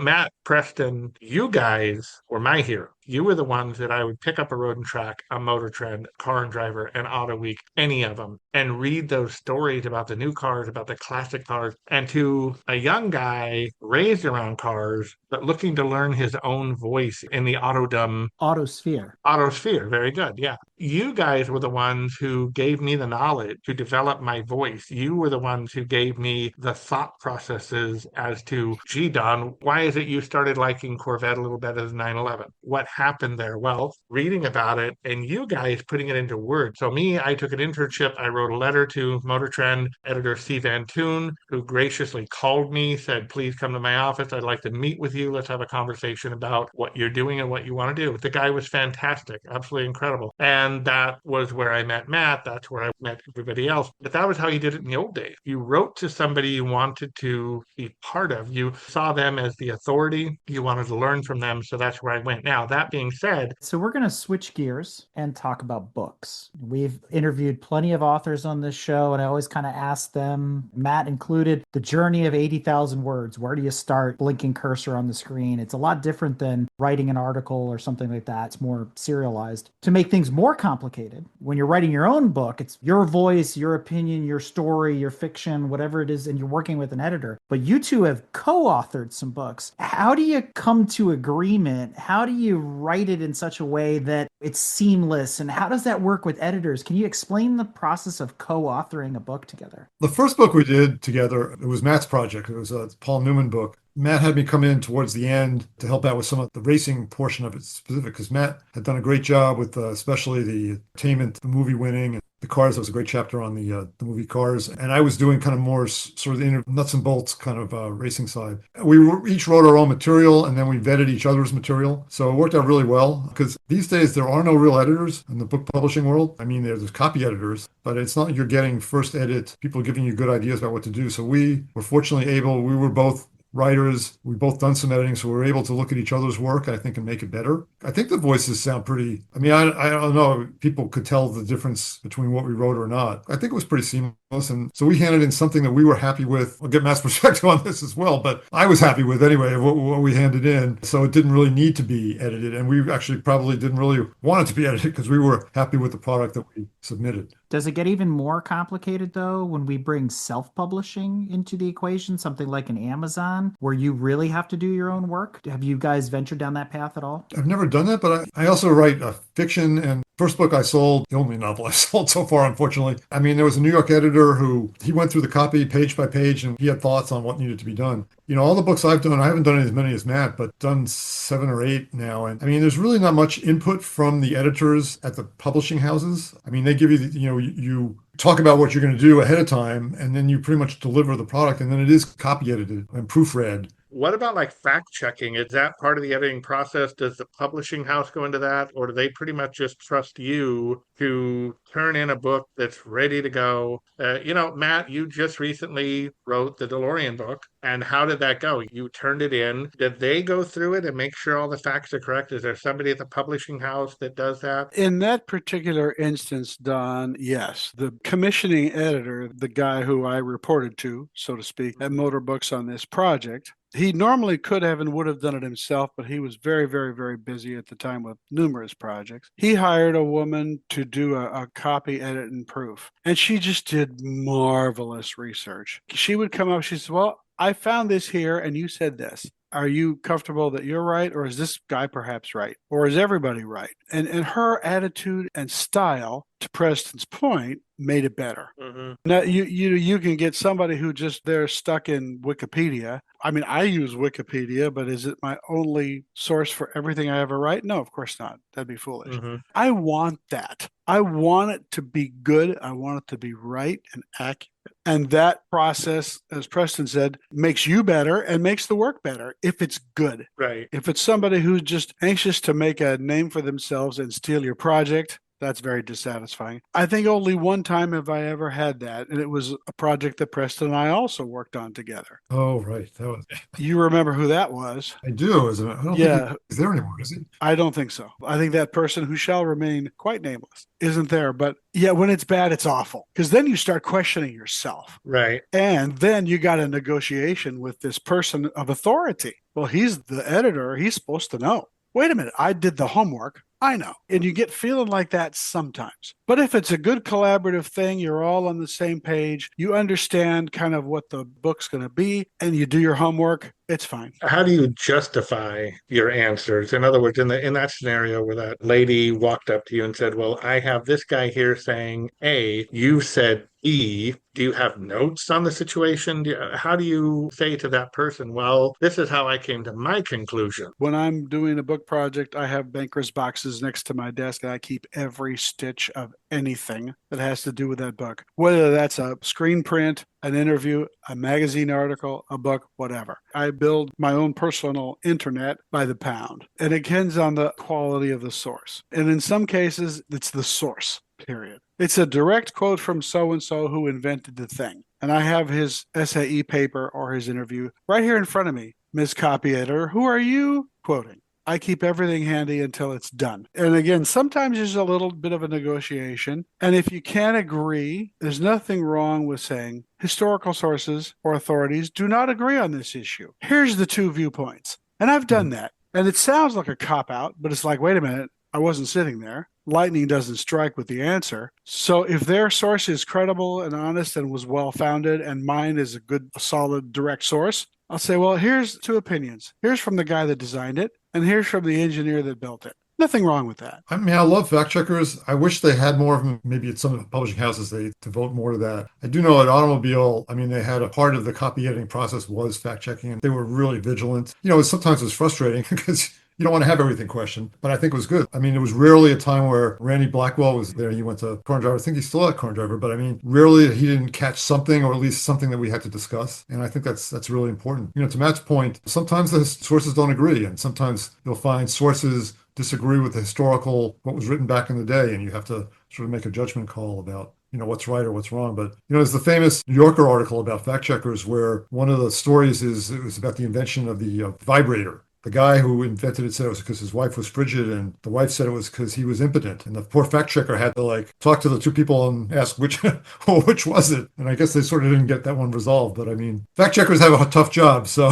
Matt, Preston, you guys were my hero. You were the ones that I would pick up a Road and Track, a Motor Trend, Car and Driver, an Auto Week, any of them, and read those stories about the new cars, about the classic cars. And to a young guy raised around cars, but looking to learn his own voice in the Autodom Autosphere. Autosphere, very good. Yeah. You guys were the ones who gave me the knowledge to develop my voice. You were the ones who gave me the thought processes as to, gee, Don, why is it you started liking Corvette a little better than 911? What happened there? Well, reading about it and you guys putting it into words. So I took an internship. I wrote a letter to Motor Trend editor Steve Van Toon, who graciously called me, said, please come to my office. I'd like to meet with you. Let's have a conversation about what you're doing and what you want to do. The guy was fantastic, absolutely incredible. And that was where I met Matt. That's where I met everybody else. But that was how you did it in the old days. You wrote to somebody you wanted to be part of. You saw them as the authority. You wanted to learn from them. So that's where I went. Now, that being said, so we're going to switch gears and talk about books. We've interviewed plenty of authors on this show, and I always kind of ask them, Matt included, the journey of 80,000 words. Where do you start? Blinking cursor on the screen. It's a lot different than writing an article or something like that. It's more serialized. To make things more complicated, when you're writing your own book, it's your voice, your opinion, your story, your fiction, whatever it is, and you're working with an editor. But you two have co-authored some books. How do you come to agreement? How do you write it in such a way that it's seamless? And how does that work with editors? Can you explain the process of co-authoring a book together? The first book we did together, it was Matt's project. It was a Paul Newman book. Matt had me come in towards the end to help out with some of the racing portion of it specific, because Matt had done a great job with especially the entertainment, the movie winning, and the cars. There was a great chapter on the movie Cars. And I was doing kind of more sort of the nuts and bolts kind of racing side. We each wrote our own material, and then we vetted each other's material. So it worked out really well, because these days there are no real editors in the book publishing world. I mean, there's copy editors, but it's not like you're getting first edit, people giving you good ideas about what to do. So we were fortunately we were both writers. We both done some editing, so we were able to look at each other's work, I think, and make it better. I think the voices sound pretty, I don't know, people could tell the difference between what we wrote or not. I think it was pretty seamless. And so we handed in something that we were happy with. I'll get Matt's perspective on this as well, but I was happy with anyway, what we handed in. So it didn't really need to be edited. And we actually probably didn't really want it to be edited, because we were happy with the product that we submitted. Does it get even more complicated, though, when we bring self-publishing into the equation, something like an Amazon, where you really have to do your own work? Have you guys ventured down that path at all? I've never done that, but I also write fiction. And first book I sold, the only novel I sold so far, unfortunately. I mean, there was a New York editor who, he went through the copy page by page, and he had thoughts on what needed to be done. All the books I've done, I haven't done as many as Matt, but done 7 or 8 now. And I mean, there's really not much input from the editors at the publishing houses. I mean, they give you, you talk about what you're going to do ahead of time, and then you pretty much deliver the product, and then it is copy edited and proofread. What about like fact checking? Is that part of the editing process? Does the publishing house go into that? Or do they pretty much just trust you to turn in a book that's ready to go? Matt, you just recently wrote the DeLorean book. And how did that go? You turned it in. Did they go through it and make sure all the facts are correct? Is there somebody at the publishing house that does that? In that particular instance, Don, yes. The commissioning editor, the guy who I reported to, so to speak, at Motor Books on this project, he normally could have and would have done it himself, but he was very, very, very busy at the time with numerous projects. He hired a woman to do a copy edit and proof, and she just did marvelous research. She would come up, she said, well, I found this here, and you said this. Are you comfortable that you're right, or is this guy perhaps right, or is everybody right? And her attitude and style, to Preston's point, made it better. Mhm. Now you can get somebody who just they're stuck in Wikipedia. I mean, I use Wikipedia, but is it my only source for everything I ever write? No, of course not. That'd be foolish. Mhm. I want that. I want it to be good. I want it to be right and accurate. And that process, as Preston said, makes you better and makes the work better if it's good. Right. If it's somebody who's just anxious to make a name for themselves and steal your project, that's very dissatisfying. I think only one time have I ever had that, and it was a project that Preston and I also worked on together. Oh, right. That was. You remember who that was? I do, isn't it? I don't Yeah, think he's there anymore, is he? I don't think so. I think that person who shall remain quite nameless isn't there. But yeah, when it's bad, it's awful because then you start questioning yourself. Right. And then you got a negotiation with this person of authority. Well, he's the editor. He's supposed to know. Wait a minute. I did the homework. I know. And you get feeling like that sometimes. But if it's a good collaborative thing, you're all on the same page, you understand kind of what the book's going to be, and you do your homework, it's fine. How do you justify your answers? In other words, in that scenario where that lady walked up to you and said, "Well, I have this guy here saying A, you said E. Do you have notes on the situation? How do you say to that person, well, this is how I came to my conclusion?" When I'm doing a book project, I have banker's boxes next to my desk, and I keep every stitch of anything that has to do with that book, whether that's a screen print, an interview, a magazine article, a book, whatever. I build my own personal internet by the pound, and it depends on the quality of the source. And in some cases, it's the source, period. It's a direct quote from so-and-so who invented the thing. And I have his SAE paper or his interview right here in front of me. Ms. Copy Editor, who are you quoting? I keep everything handy until it's done. And again, sometimes there's a little bit of a negotiation. And if you can't agree, there's nothing wrong with saying historical sources or authorities do not agree on this issue. Here's the two viewpoints. And I've done that. And it sounds like a cop-out, but it's like, wait a minute, I wasn't sitting there. Lightning doesn't strike with the answer. So if their source is credible and honest and was well-founded and mine is a good, solid, direct source, I'll say, well, here's two opinions. Here's from the guy that designed it, and here's from the engineer that built it. Nothing wrong with that. I mean, I love fact checkers. I wish they had more of them. Maybe at some of the publishing houses, they devote more to that. I do know at Automobile, I mean, they had a part of the copy editing process was fact checking, and they were really vigilant. You know, sometimes it's frustrating because you don't want to have everything questioned, but I think it was good. I mean, it was rarely a time where Randy Blackwell was there. He went to Car and Driver. I think he's still at Car and Driver, but I mean, rarely he didn't catch something, or at least something that we had to discuss. And I think that's really important. You know, to Matt's point, sometimes the sources don't agree, and sometimes you'll find sources disagree with the historical, what was written back in the day, and you have to sort of make a judgment call about, you know, what's right or what's wrong. But, you know, there's the famous New Yorker article about fact checkers where one of the stories is it was about the invention of the vibrator. The guy who invented it said it was because his wife was frigid, and the wife said it was because he was impotent. And the poor fact checker had to like talk to the two people and ask which was it. And I guess they sort of didn't get that one resolved. But I mean, fact checkers have a tough job, so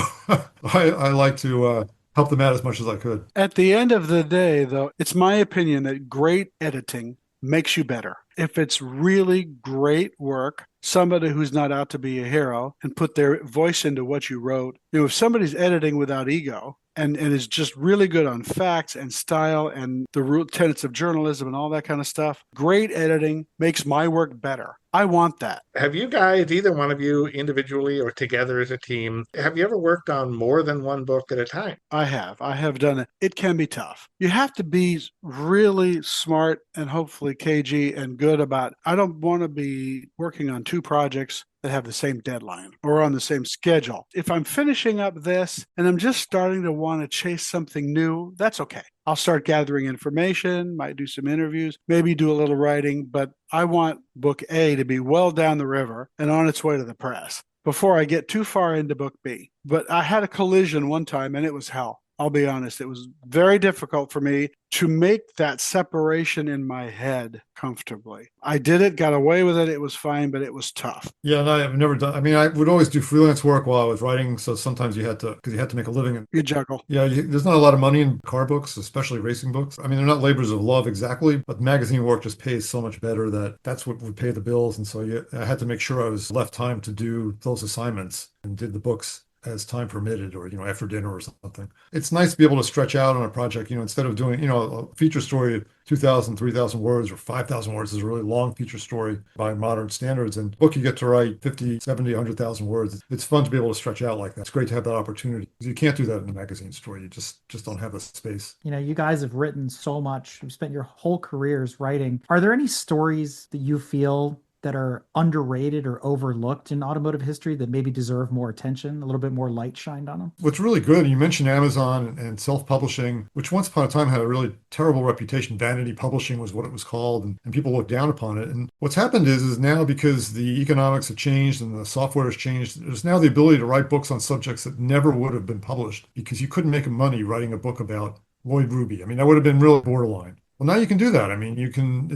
I like to help them out as much as I could. At the end of the day, though, it's my opinion that great editing makes you better. If it's really great work, somebody who's not out to be a hero and put their voice into what you wrote, you know, if somebody's editing without ego and is just really good on facts and style and the root tenets of journalism and all that kind of stuff, great editing makes my work better. I want that. Have you guys, either one of you individually or together as a team, have you ever worked on more than one book at a time? I have done it. It can be tough. You have to be really smart and hopefully cagey and good about, I don't want to be working on two projects that have the same deadline or on the same schedule. If I'm finishing up this and I'm just starting to want to chase something new, that's okay. I'll start gathering information, might do some interviews, maybe do a little writing, but I want book A to be well down the river and on its way to the press before I get too far into book B. But I had a collision one time and it was hell. I'll be honest. It was very difficult for me to make that separation in my head comfortably. I did it, got away with it. It was fine, but it was tough. Yeah, and I've never done, I mean, I would always do freelance work while I was writing. So sometimes you had to, because you had to make a living. You juggle. Yeah, there's not a lot of money in car books, especially racing books. I mean, they're not labors of love exactly, but magazine work just pays so much better that's what would pay the bills. And so I had to make sure I was left time to do those assignments and did the books as time permitted, or after dinner or something. It's nice to be able to stretch out on a project, instead of doing a feature story of 2,000, 3,000 words or 5,000 words is a really long feature story by modern standards. And book, you get to write 50, 70, 100,000 words. It's fun to be able to stretch out like that. It's great to have that opportunity. You can't do that in a magazine story. You just don't have the space. You guys have written so much. You've spent your whole careers writing. Are there any stories that you feel that are underrated or overlooked in automotive history that maybe deserve more attention, a little bit more light shined on them? What's really good, you mentioned Amazon and self-publishing, which once upon a time had a really terrible reputation. Vanity publishing was what it was called, and people looked down upon it. And what's happened is now, because the economics have changed and the software has changed, there's now the ability to write books on subjects that never would have been published, because you couldn't make money writing a book about Lloyd Ruby. I mean, that would have been really borderline. Well, now you can do that. I mean, you can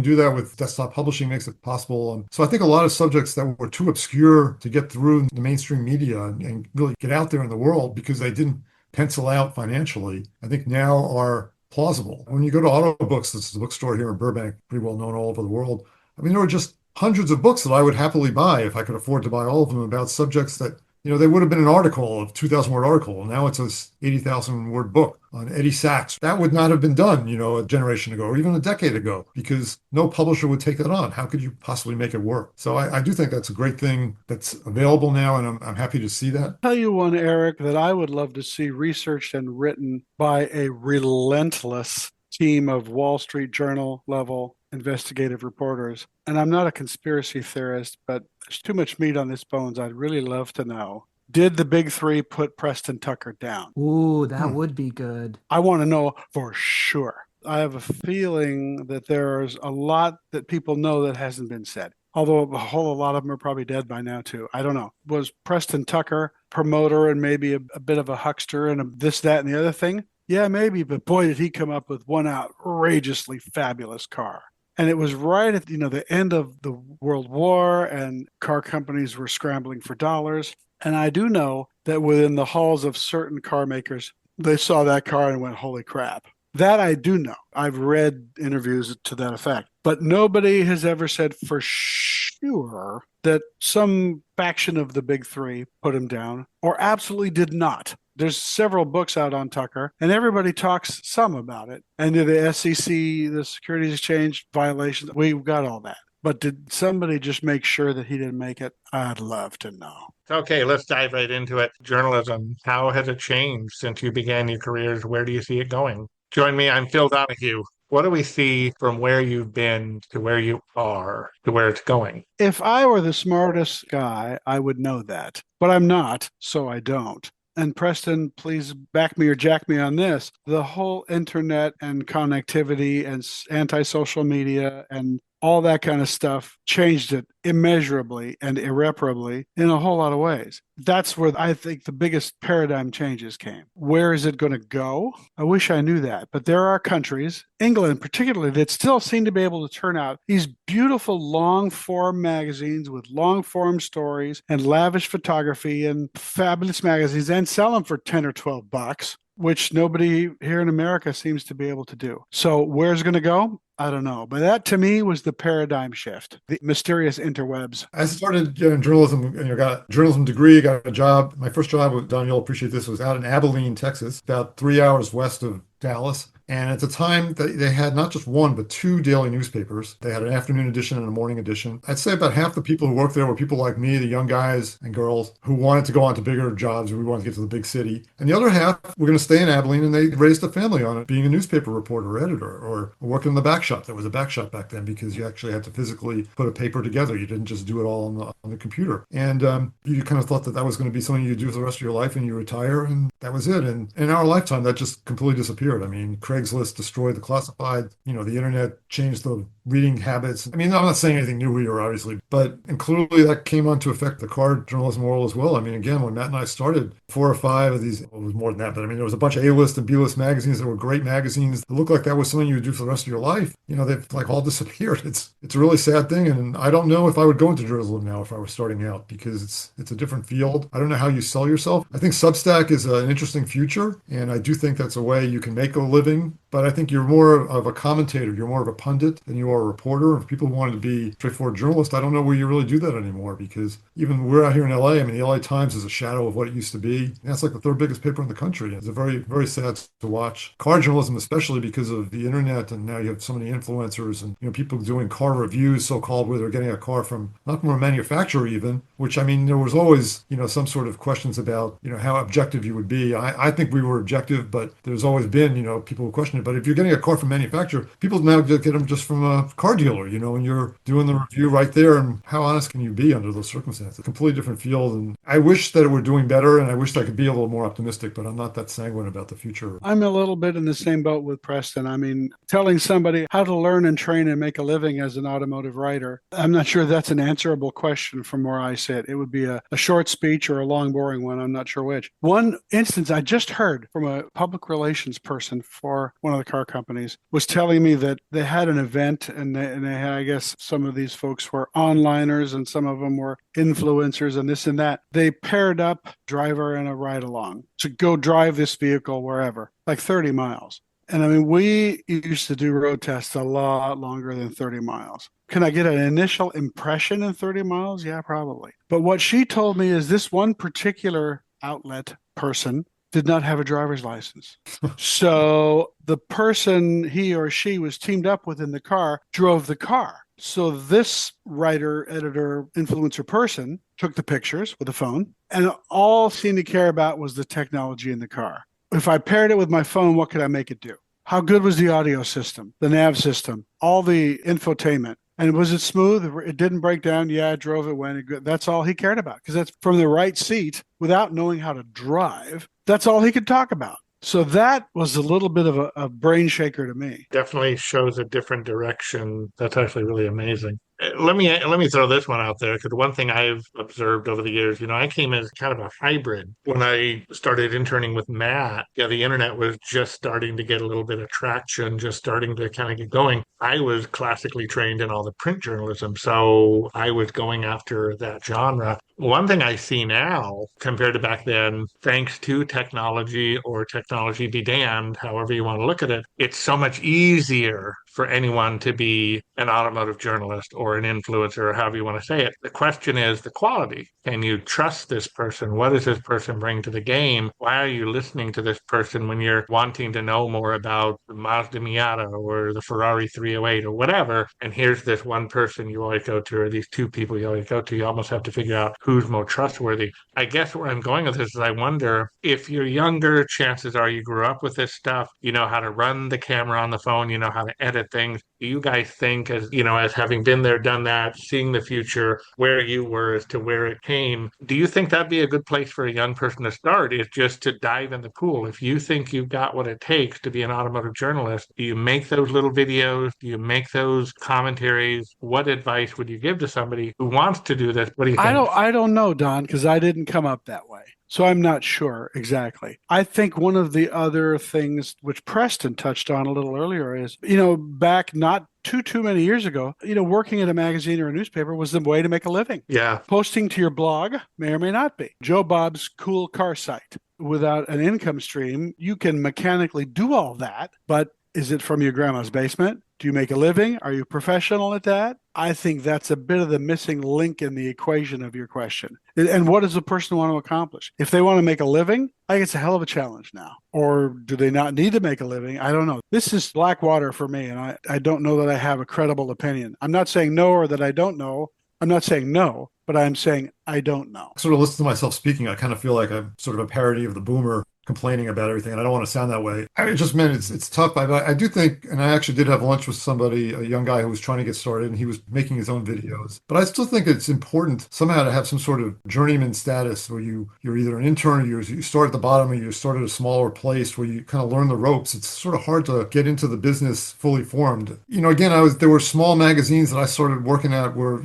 do that with desktop publishing, makes it possible. And so I think a lot of subjects that were too obscure to get through the mainstream media and really get out there in the world because they didn't pencil out financially, I think now are plausible. When you go to Auto Books, this is a bookstore here in Burbank, pretty well known all over the world. I mean, there were just hundreds of books that I would happily buy if I could afford to buy all of them, about subjects that they would have been an article, a 2,000 word article. Now it's an 80,000 word book on Eddie Sachs. That would not have been done, a generation ago or even a decade ago, because no publisher would take that on. How could you possibly make it work? So I do think that's a great thing that's available now, and I'm happy to see that. I'll tell you one, Eric, that I would love to see researched and written by a relentless team of Wall Street Journal level investigative reporters. And I'm not a conspiracy theorist, but there's too much meat on this bones. I'd really love to know. Did the big three put Preston Tucker down? Ooh, that would be good. I want to know for sure. I have a feeling that there's a lot that people know that hasn't been said. Although a whole lot of them are probably dead by now, too. I don't know. Was Preston Tucker promoter and maybe a bit of a huckster and this, that, and the other thing? Yeah, maybe. But boy, did he come up with one outrageously fabulous car. And it was right at the end of the World War, and car companies were scrambling for dollars. And I do know that within the halls of certain car makers, they saw that car and went, holy crap. That I do know. I've read interviews to that effect. But nobody has ever said for sure that some faction of the big three put him down, or absolutely did not. There's several books out on Tucker, and everybody talks some about it. And the SEC, the Securities Exchange violations, we've got all that. But did somebody just make sure that he didn't make it? I'd love to know. Okay, let's dive right into it. Journalism, how has it changed since you began your careers? Where do you see it going? Join me, I'm Phil Donahue. What do we see from where you've been to where you are to where it's going? If I were the smartest guy, I would know that. But I'm not, so I don't. And Preston, please back me or jack me on this. The whole internet and connectivity and anti-social media and all that kind of stuff changed it immeasurably and irreparably in a whole lot of ways. That's where I think the biggest paradigm changes came. Where is it going to go? I wish I knew that. But there are countries, England particularly, that still seem to be able to turn out these beautiful long-form magazines with long-form stories and lavish photography and fabulous magazines, and sell them for 10 or 12 bucks, which nobody here in America seems to be able to do. So where's it going to go? I don't know. But that to me was the paradigm shift, the mysterious interwebs. I started in journalism, got a journalism degree, got a job. My first job with Don, you'll appreciate this, was out in Abilene, Texas, about 3 hours west of Dallas. And at the time, they had not just one, but two daily newspapers. They had an afternoon edition and a morning edition. I'd say about half the people who worked there were people like me, the young guys and girls who wanted to go on to bigger jobs. We wanted to get to the big city. And the other half were going to stay in Abilene, and they raised a family on it, being a newspaper reporter or editor, or working in the back shop. There was a back shop back then, because you actually had to physically put a paper together. You didn't just do it all on the computer. And you kind of thought that was going to be something you do for the rest of your life, and you retire, and that was it. And in our lifetime, that just completely disappeared. I mean, Craigslist destroyed the classified, the internet changed the reading habits. I mean, I'm not saying anything new here, obviously, but and clearly that came on to affect the car journalism world as well. I mean, again, when Matt and I started, 4 or 5 of these, well, it was more than that, but I mean, there was a bunch of A-list and B-list magazines that were great magazines. It looked like that was something you would do for the rest of your life. They've like all disappeared. It's a really sad thing. And I don't know if I would go into journalism now if I was starting out, because it's a different field. I don't know how you sell yourself. I think Substack is an interesting future. And I do think that's a way you can make a living but I think you're more of a commentator. You're more of a pundit than you are a reporter. If people wanted to be straightforward journalists, I don't know where you really do that anymore, because even we're out here in LA. I mean, the LA Times is a shadow of what it used to be. And that's like the third biggest paper in the country. It's a very, very sad to watch. Car journalism, especially because of the internet, and now you have so many influencers and people doing car reviews, so-called, where they're getting a car from not from a manufacturer even. Which, I mean, there was always some sort of questions about how objective you would be. I think we were objective, but there's always been people who question it. But if you're getting a car from manufacturer, people now get them just from a car dealer, and you're doing the review right there. And how honest can you be under those circumstances? Completely different field. And I wish that it were doing better, and I wish I could be a little more optimistic, but I'm not that sanguine about the future. I'm a little bit in the same boat with Preston. I mean, telling somebody how to learn and train and make a living as an automotive writer, I'm not sure that's an answerable question from where I sit. It would be a short speech or a long, boring one. I'm not sure which. One instance I just heard from a public relations person for one of the car companies was telling me that they had an event, and they had, I guess some of these folks were onliners and some of them were influencers and this and that. They paired up driver and a ride along to go drive this vehicle wherever, like 30 miles. And I mean, we used to do road tests a lot longer than 30 miles. Can I get an initial impression in 30 miles? Yeah, probably. But what she told me is this one particular outlet person did not have a driver's license. So the person he or she was teamed up with in the car drove the car. So this writer, editor, influencer person took the pictures with a phone, and all seemed to care about was the technology in the car. If I paired it with my phone, what could I make it do? How good was the audio system, the nav system, all the infotainment? And was it smooth? It didn't break down. Yeah, it drove, it went. That's all he cared about, because that's from the right seat without knowing how to drive. That's all he could talk about. So that was a little bit of a brain shaker to me. Definitely shows a different direction. That's actually really amazing. Let me throw this one out there, because one thing I've observed over the years, I came as kind of a hybrid when I started interning with Matt. Yeah, the internet was just starting to get a little bit of traction, just starting to kind of get going. I was classically trained in all the print journalism, so I was going after that genre. One thing I see now compared to back then, thanks to technology, or technology be damned, however you want to look at it, it's so much easier for anyone to be an automotive journalist or an influencer, or however you want to say it. The question is the quality. Can you trust this person? What does this person bring to the game? Why are you listening to this person when you're wanting to know more about the Mazda Miata or the Ferrari 308 or whatever? And here's this one person you always go to, or these two people you always go to. You almost have to figure out who's more trustworthy. I guess where I'm going with this is I wonder, if you're younger, chances are you grew up with this stuff. You know how to run the camera on the phone. You know how to edit things. Do you guys think, as as having been there, done that, seeing the future, where you were as to where it came, do you think that'd be a good place for a young person to start, is just to dive in the pool? If you think you've got what it takes to be an automotive journalist, do you make those little videos? Do you make those commentaries? What advice would you give to somebody who wants to do this? What do you think? I don't know, Don, because I didn't come up that way. So I'm not sure exactly. I think one of the other things which Preston touched on a little earlier is, back not too many years ago, working at a magazine or a newspaper was the way to make a living. Yeah. Posting to your blog may or may not be. Joe Bob's cool car site. Without an income stream, you can mechanically do all that, but is it from your grandma's basement? Do you make a living? Are you professional at that? I think that's a bit of the missing link in the equation of your question. And what does the person want to accomplish? If they want to make a living, I think it's a hell of a challenge now. Or do they not need to make a living? I don't know. This is black water for me, and I don't know that I have a credible opinion. I'm not saying no or that I don't know. I'm not saying no, but I'm saying I don't know. Sort of listen to myself speaking. I kind of feel like I'm sort of a parody of the boomer complaining about everything, and I don't want to sound that way. I just meant it's tough. I do think, and I actually did have lunch with somebody, a young guy who was trying to get started, and he was making his own videos. But I still think it's important somehow to have some sort of journeyman status, where you're either an intern, or you start at the bottom, or you start at a smaller place where you kind of learn the ropes. It's sort of hard to get into the business fully formed. Again, there were small magazines that I started working at where,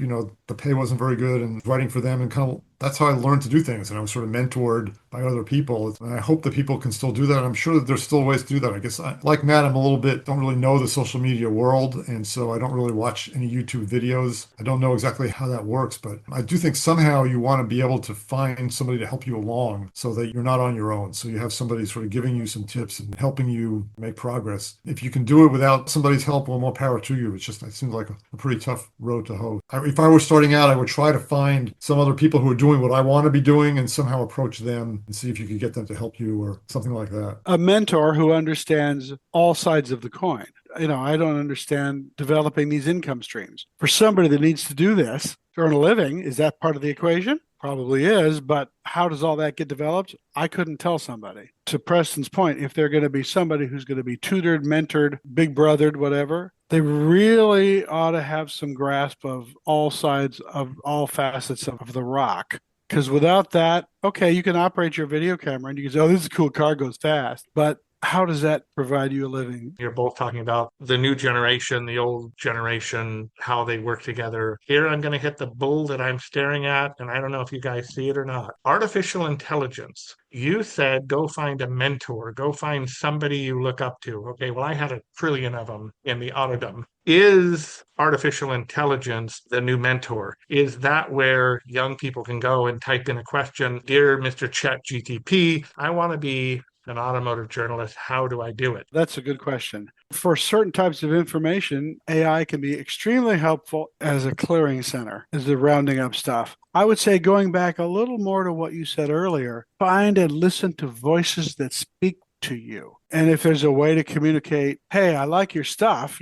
the pay wasn't very good, and writing for them and kind of that's how I learned to do things. And I was sort of mentored by other people. And I hope that people can still do that. I'm sure that there's still ways to do that. I guess like Matt, I'm a little bit, don't really know the social media world. And so I don't really watch any YouTube videos. I don't know exactly how that works, but I do think somehow you want to be able to find somebody to help you along so that you're not on your own. So you have somebody sort of giving you some tips and helping you make progress. If you can do it without somebody's help, well, more power to you. It seems like a pretty tough road to hoe. If I were starting out, I would try to find some other people who are doing what I want to be doing and somehow approach them and see if you could get them to help you or something like that. A mentor who understands all sides of the coin. I don't understand developing these income streams. For somebody that needs to do this, to earn a living, is that part of the equation? Probably is, but how does all that get developed? I couldn't tell somebody. To Preston's point, if they're going to be somebody who's going to be tutored, mentored, big brothered, whatever, they really ought to have some grasp of all sides of all facets of the rock. Because without that, okay, you can operate your video camera and you can say, oh, this is a cool car, goes fast. But how does that provide you a living? You're both talking about the new generation, the old generation, how they work together. Here, I'm going to hit the bull that I'm staring at, and I don't know if you guys see it or not. Artificial intelligence. You said go find a mentor, go find somebody you look up to. Okay, well, I had a trillion of them in the Autodom. Is artificial intelligence the new mentor? Is that where young people can go and type in a question, Dear Mr. Chat GTP, I want to be an automotive journalist. How do I do it? That's a good question. For certain types of information, AI can be extremely helpful as a clearing center, as the rounding up stuff. I would say, going back a little more to what you said earlier, find and listen to voices that speak to you. And if there's a way to communicate, hey, I like your stuff,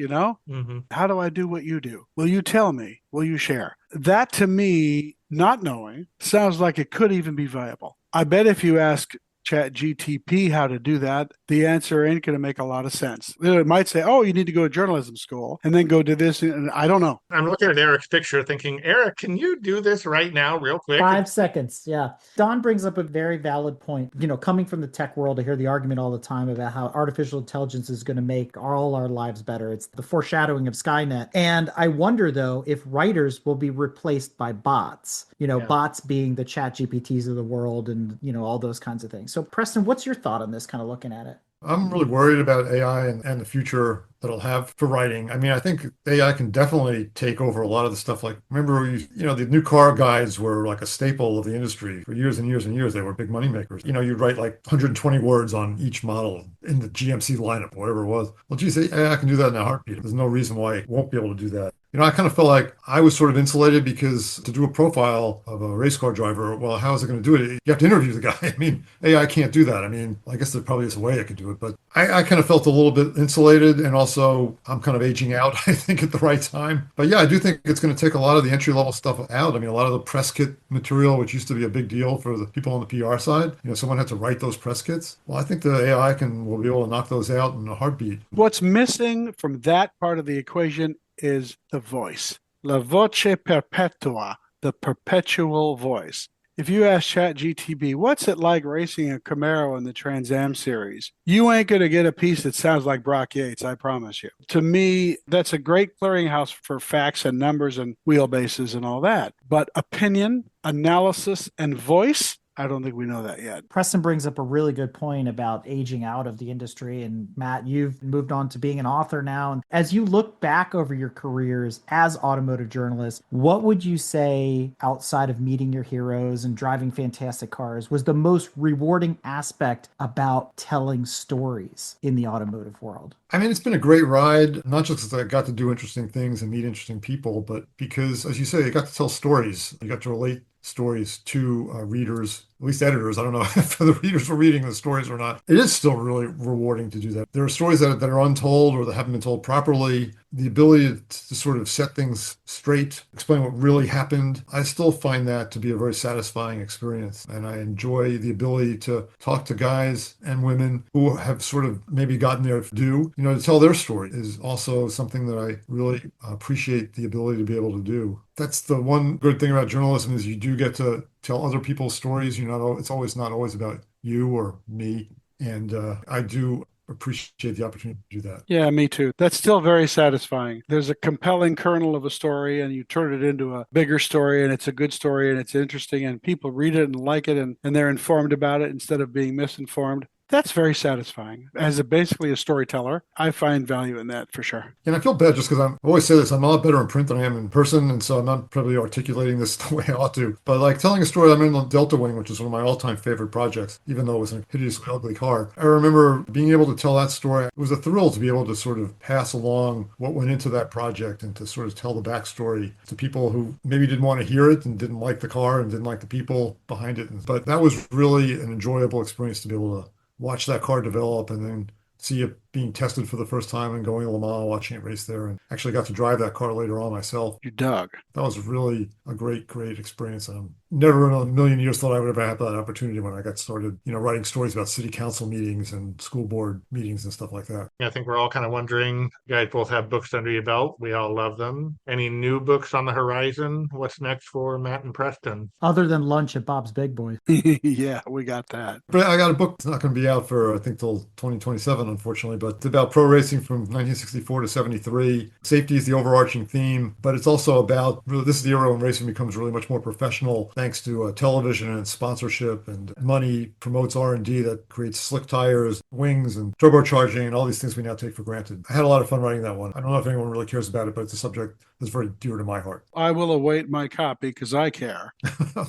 how do I do what you do? Will you tell me? Will you share? That, to me, not knowing, sounds like it could even be viable. I bet if you ask Chat GTP how to do that, the answer ain't going to make a lot of sense. It might say, oh, you need to go to journalism school and then go do this. And I don't know. I'm looking at Eric's picture thinking, Eric, can you do this right now real quick? 5 seconds. Yeah. Don brings up a very valid point. Coming from the tech world, I hear the argument all the time about how artificial intelligence is going to make all our lives better. It's the foreshadowing of Skynet. And I wonder, though, if writers will be replaced by bots, bots being the Chat GPTs of the world and, all those kinds of things. So, Preston, what's your thought on this, kind of looking at it? I'm really worried about AI and the future that it'll have for writing. I mean, I think AI can definitely take over a lot of the stuff. Like, remember, the new car guides were like a staple of the industry for years and years and years. They were big money makers. You'd write like 120 words on each model in the GMC lineup, whatever it was. Well, geez, AI can do that in a heartbeat. There's no reason why it won't be able to do that. I kind of felt like I was sort of insulated because to do a profile of a race car driver, well, how is it going to do it? You have to interview the guy. I mean, AI can't do that. I mean, I guess there probably is a way it could do it, but I kind of felt a little bit insulated, and also I'm kind of aging out, I think, at the right time. But yeah, I do think it's going to take a lot of the entry-level stuff out. I mean, a lot of the press kit material, which used to be a big deal for the people on the PR side, someone had to write those press kits. Well, I think the AI will be able to knock those out in a heartbeat. What's missing from that part of the equation is the voice. La voce perpetua, the perpetual voice. If you ask ChatGTP, what's it like racing a Camaro in the Trans Am series? You ain't going to get a piece that sounds like Brock Yates, I promise you. To me, that's a great clearinghouse for facts and numbers and wheelbases and all that. But opinion, analysis, and voice, I don't think we know that yet. Preston brings up a really good point about aging out of the industry. And Matt, you've moved on to being an author now. And as you look back over your careers as automotive journalists, what would you say, outside of meeting your heroes and driving fantastic cars, was the most rewarding aspect about telling stories in the automotive world? I mean, it's been a great ride, not just because I got to do interesting things and meet interesting people, but because, as you say, you got to tell stories. You got to relate stories to readers, at least editors. I don't know if the readers were reading the stories or not. It is still really rewarding to do that. There are stories that are untold or that haven't been told properly. The ability to sort of set things straight, explain what really happened, I still find that to be a very satisfying experience. And I enjoy the ability to talk to guys and women who have sort of maybe gotten their due. To tell their story is also something that I really appreciate the ability to be able to do. That's the one good thing about journalism is you do get to tell other people's stories. It's always not always about you or me. And I do appreciate the opportunity to do that. Yeah, me too. That's still very satisfying. There's a compelling kernel of a story, and you turn it into a bigger story, and it's a good story, and it's interesting, and people read it and like it, and they're informed about it instead of being misinformed. That's very satisfying. As basically a storyteller, I find value in that for sure. And I feel bad just because I always say this, I'm a lot better in print than I am in person, and so I'm not probably articulating this the way I ought to. But like telling a story, I'm in the Delta Wing, which is one of my all-time favorite projects, even though it was a hideously ugly car. I remember being able to tell that story. It was a thrill to be able to sort of pass along what went into that project and to sort of tell the backstory to people who maybe didn't want to hear it and didn't like the car and didn't like the people behind it. But that was really an enjoyable experience to be able to watch that car develop and then see it being tested for the first time and going to Le Mans, watching it race there, and actually got to drive that car later on myself. You dug. That was really a great, great experience. And never in a million years thought I would ever have that opportunity when I got started, writing stories about city council meetings and school board meetings and stuff like that. Yeah, I think we're all kind of wondering, you guys both have books under your belt. We all love them. Any new books on the horizon? What's next for Matt and Preston? Other than lunch at Bob's Big Boy. Yeah, we got that. But I got a book that's not going to be out for, I think, till 2027, unfortunately, but it's about pro racing from 1964 to 73. Safety is the overarching theme, but it's also about, really, this is the era when racing becomes really much more professional thanks to television and sponsorship, and money promotes R&D that creates slick tires, wings, and turbocharging, and all these things we now take for granted. I had a lot of fun writing that one. I don't know if anyone really cares about it, but it's a subject that's very dear to my heart. I will await my copy because I care.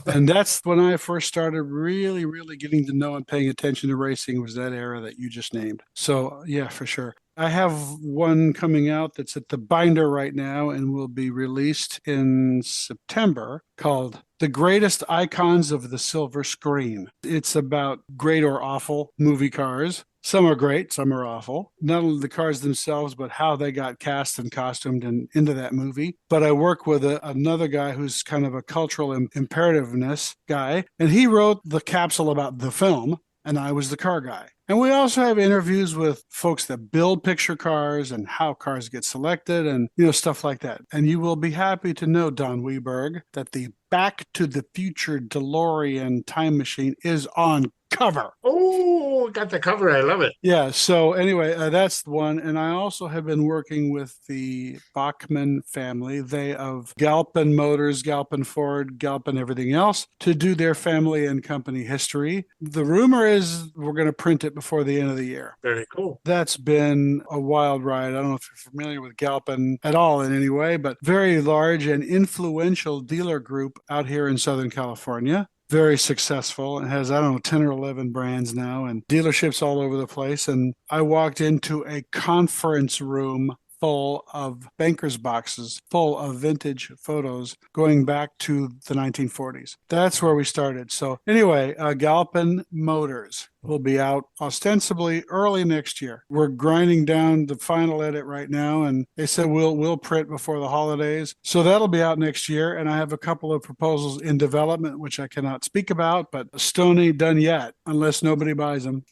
And that's when I first started really, really getting to know and paying attention to racing, was that era that you just named. So yeah, for sure. I have one coming out that's at the binder right now and will be released in September, called The Greatest Icons of the Silver Screen. It's about great or awful movie cars. Some are great, some are awful. Not only the cars themselves, but how they got cast and costumed and into that movie. But I work with another guy who's kind of a cultural imperativeness guy, and he wrote the capsule about the film, and I was the car guy. And we also have interviews with folks that build picture cars and how cars get selected and, stuff like that. And you will be happy to know, Don Weberg, that the Back to the Future DeLorean time machine is on cover. Oh, got the cover. I love it. Yeah. So anyway, that's the one. And I also have been working with the Bachman family, they of Galpin Motors, Galpin Ford, Galpin everything else, to do their family and company history. The rumor is we're going to print it before the end of the year. Very cool. That's been a wild ride. I don't know if you're familiar with Galpin at all in any way, but very large and influential dealer group out here in Southern California. Very successful and has, 10 or 11 brands now and dealerships all over the place. And I walked into a conference room full of bankers' boxes, full of vintage photos going back to the 1940s. That's where we started. So anyway, Galpin Motors will be out ostensibly early next year. We're grinding down the final edit right now, and they said we'll print before the holidays. So that'll be out next year, and I have a couple of proposals in development, which I cannot speak about, but Stone ain't done yet, unless nobody buys them.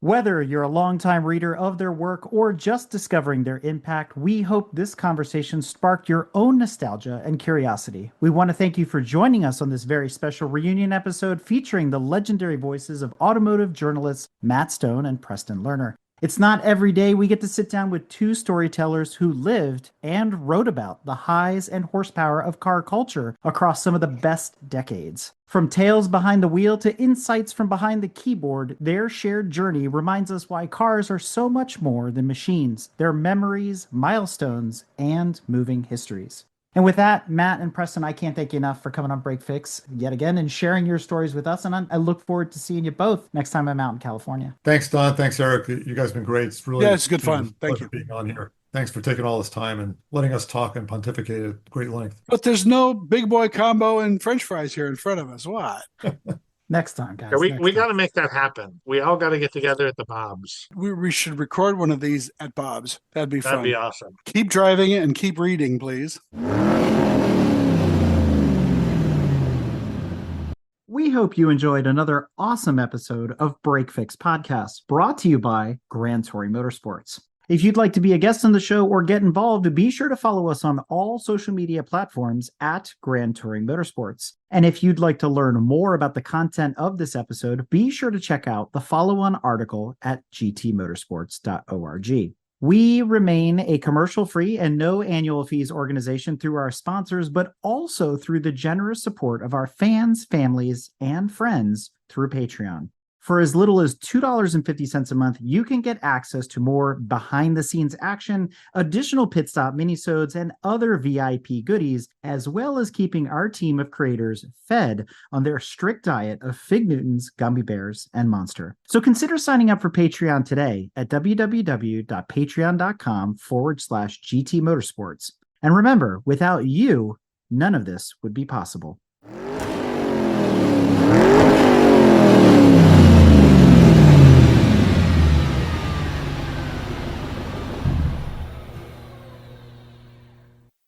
Whether you're a longtime reader of their work or just discovering their impact, we hope this conversation sparked your own nostalgia and curiosity. We want to thank you for joining us on this very special reunion episode featuring the legendary voices of automotive journalists Matt Stone and Preston Lerner. It's not every day we get to sit down with two storytellers who lived and wrote about the highs and horsepower of car culture across some of the best decades. From tales behind the wheel to insights from behind the keyboard, their shared journey reminds us why cars are so much more than machines. They're memories, milestones, and moving histories. And with that, Matt and Preston, I can't thank you enough for coming on Break Fix yet again and sharing your stories with us. And I look forward to seeing you both next time I'm out in California. Thanks, Don. Thanks, Eric. You guys have been great. It's really it's good fun. Thank you. Being on here. Thanks for taking all this time and letting us talk and pontificate at great length. But there's no big boy combo and French fries here in front of us. What? Next time, guys. Yeah, we got to make that happen. We all got to get together at the Bob's. We should record one of these at Bob's. That'd be fun. That'd be awesome. Keep driving it and keep reading, please. We hope you enjoyed another awesome episode of Break Fix Podcast, brought to you by Grand Touring Motorsports. If you'd like to be a guest on the show or get involved, be sure to follow us on all social media platforms at Grand Touring Motorsports. And if you'd like to learn more about the content of this episode, be sure to check out the follow-on article at gtmotorsports.org. We remain a commercial-free and no annual fees organization through our sponsors, but also through the generous support of our fans, families, and friends through Patreon. For as little as $2.50 a month, you can get access to more behind-the-scenes action, additional pit stop minisodes, and other VIP goodies, as well as keeping our team of creators fed on their strict diet of Fig Newtons, gummy bears, and Monster. So consider signing up for Patreon today at www.patreon.com/GT Motorsports. And remember, without you, none of this would be possible.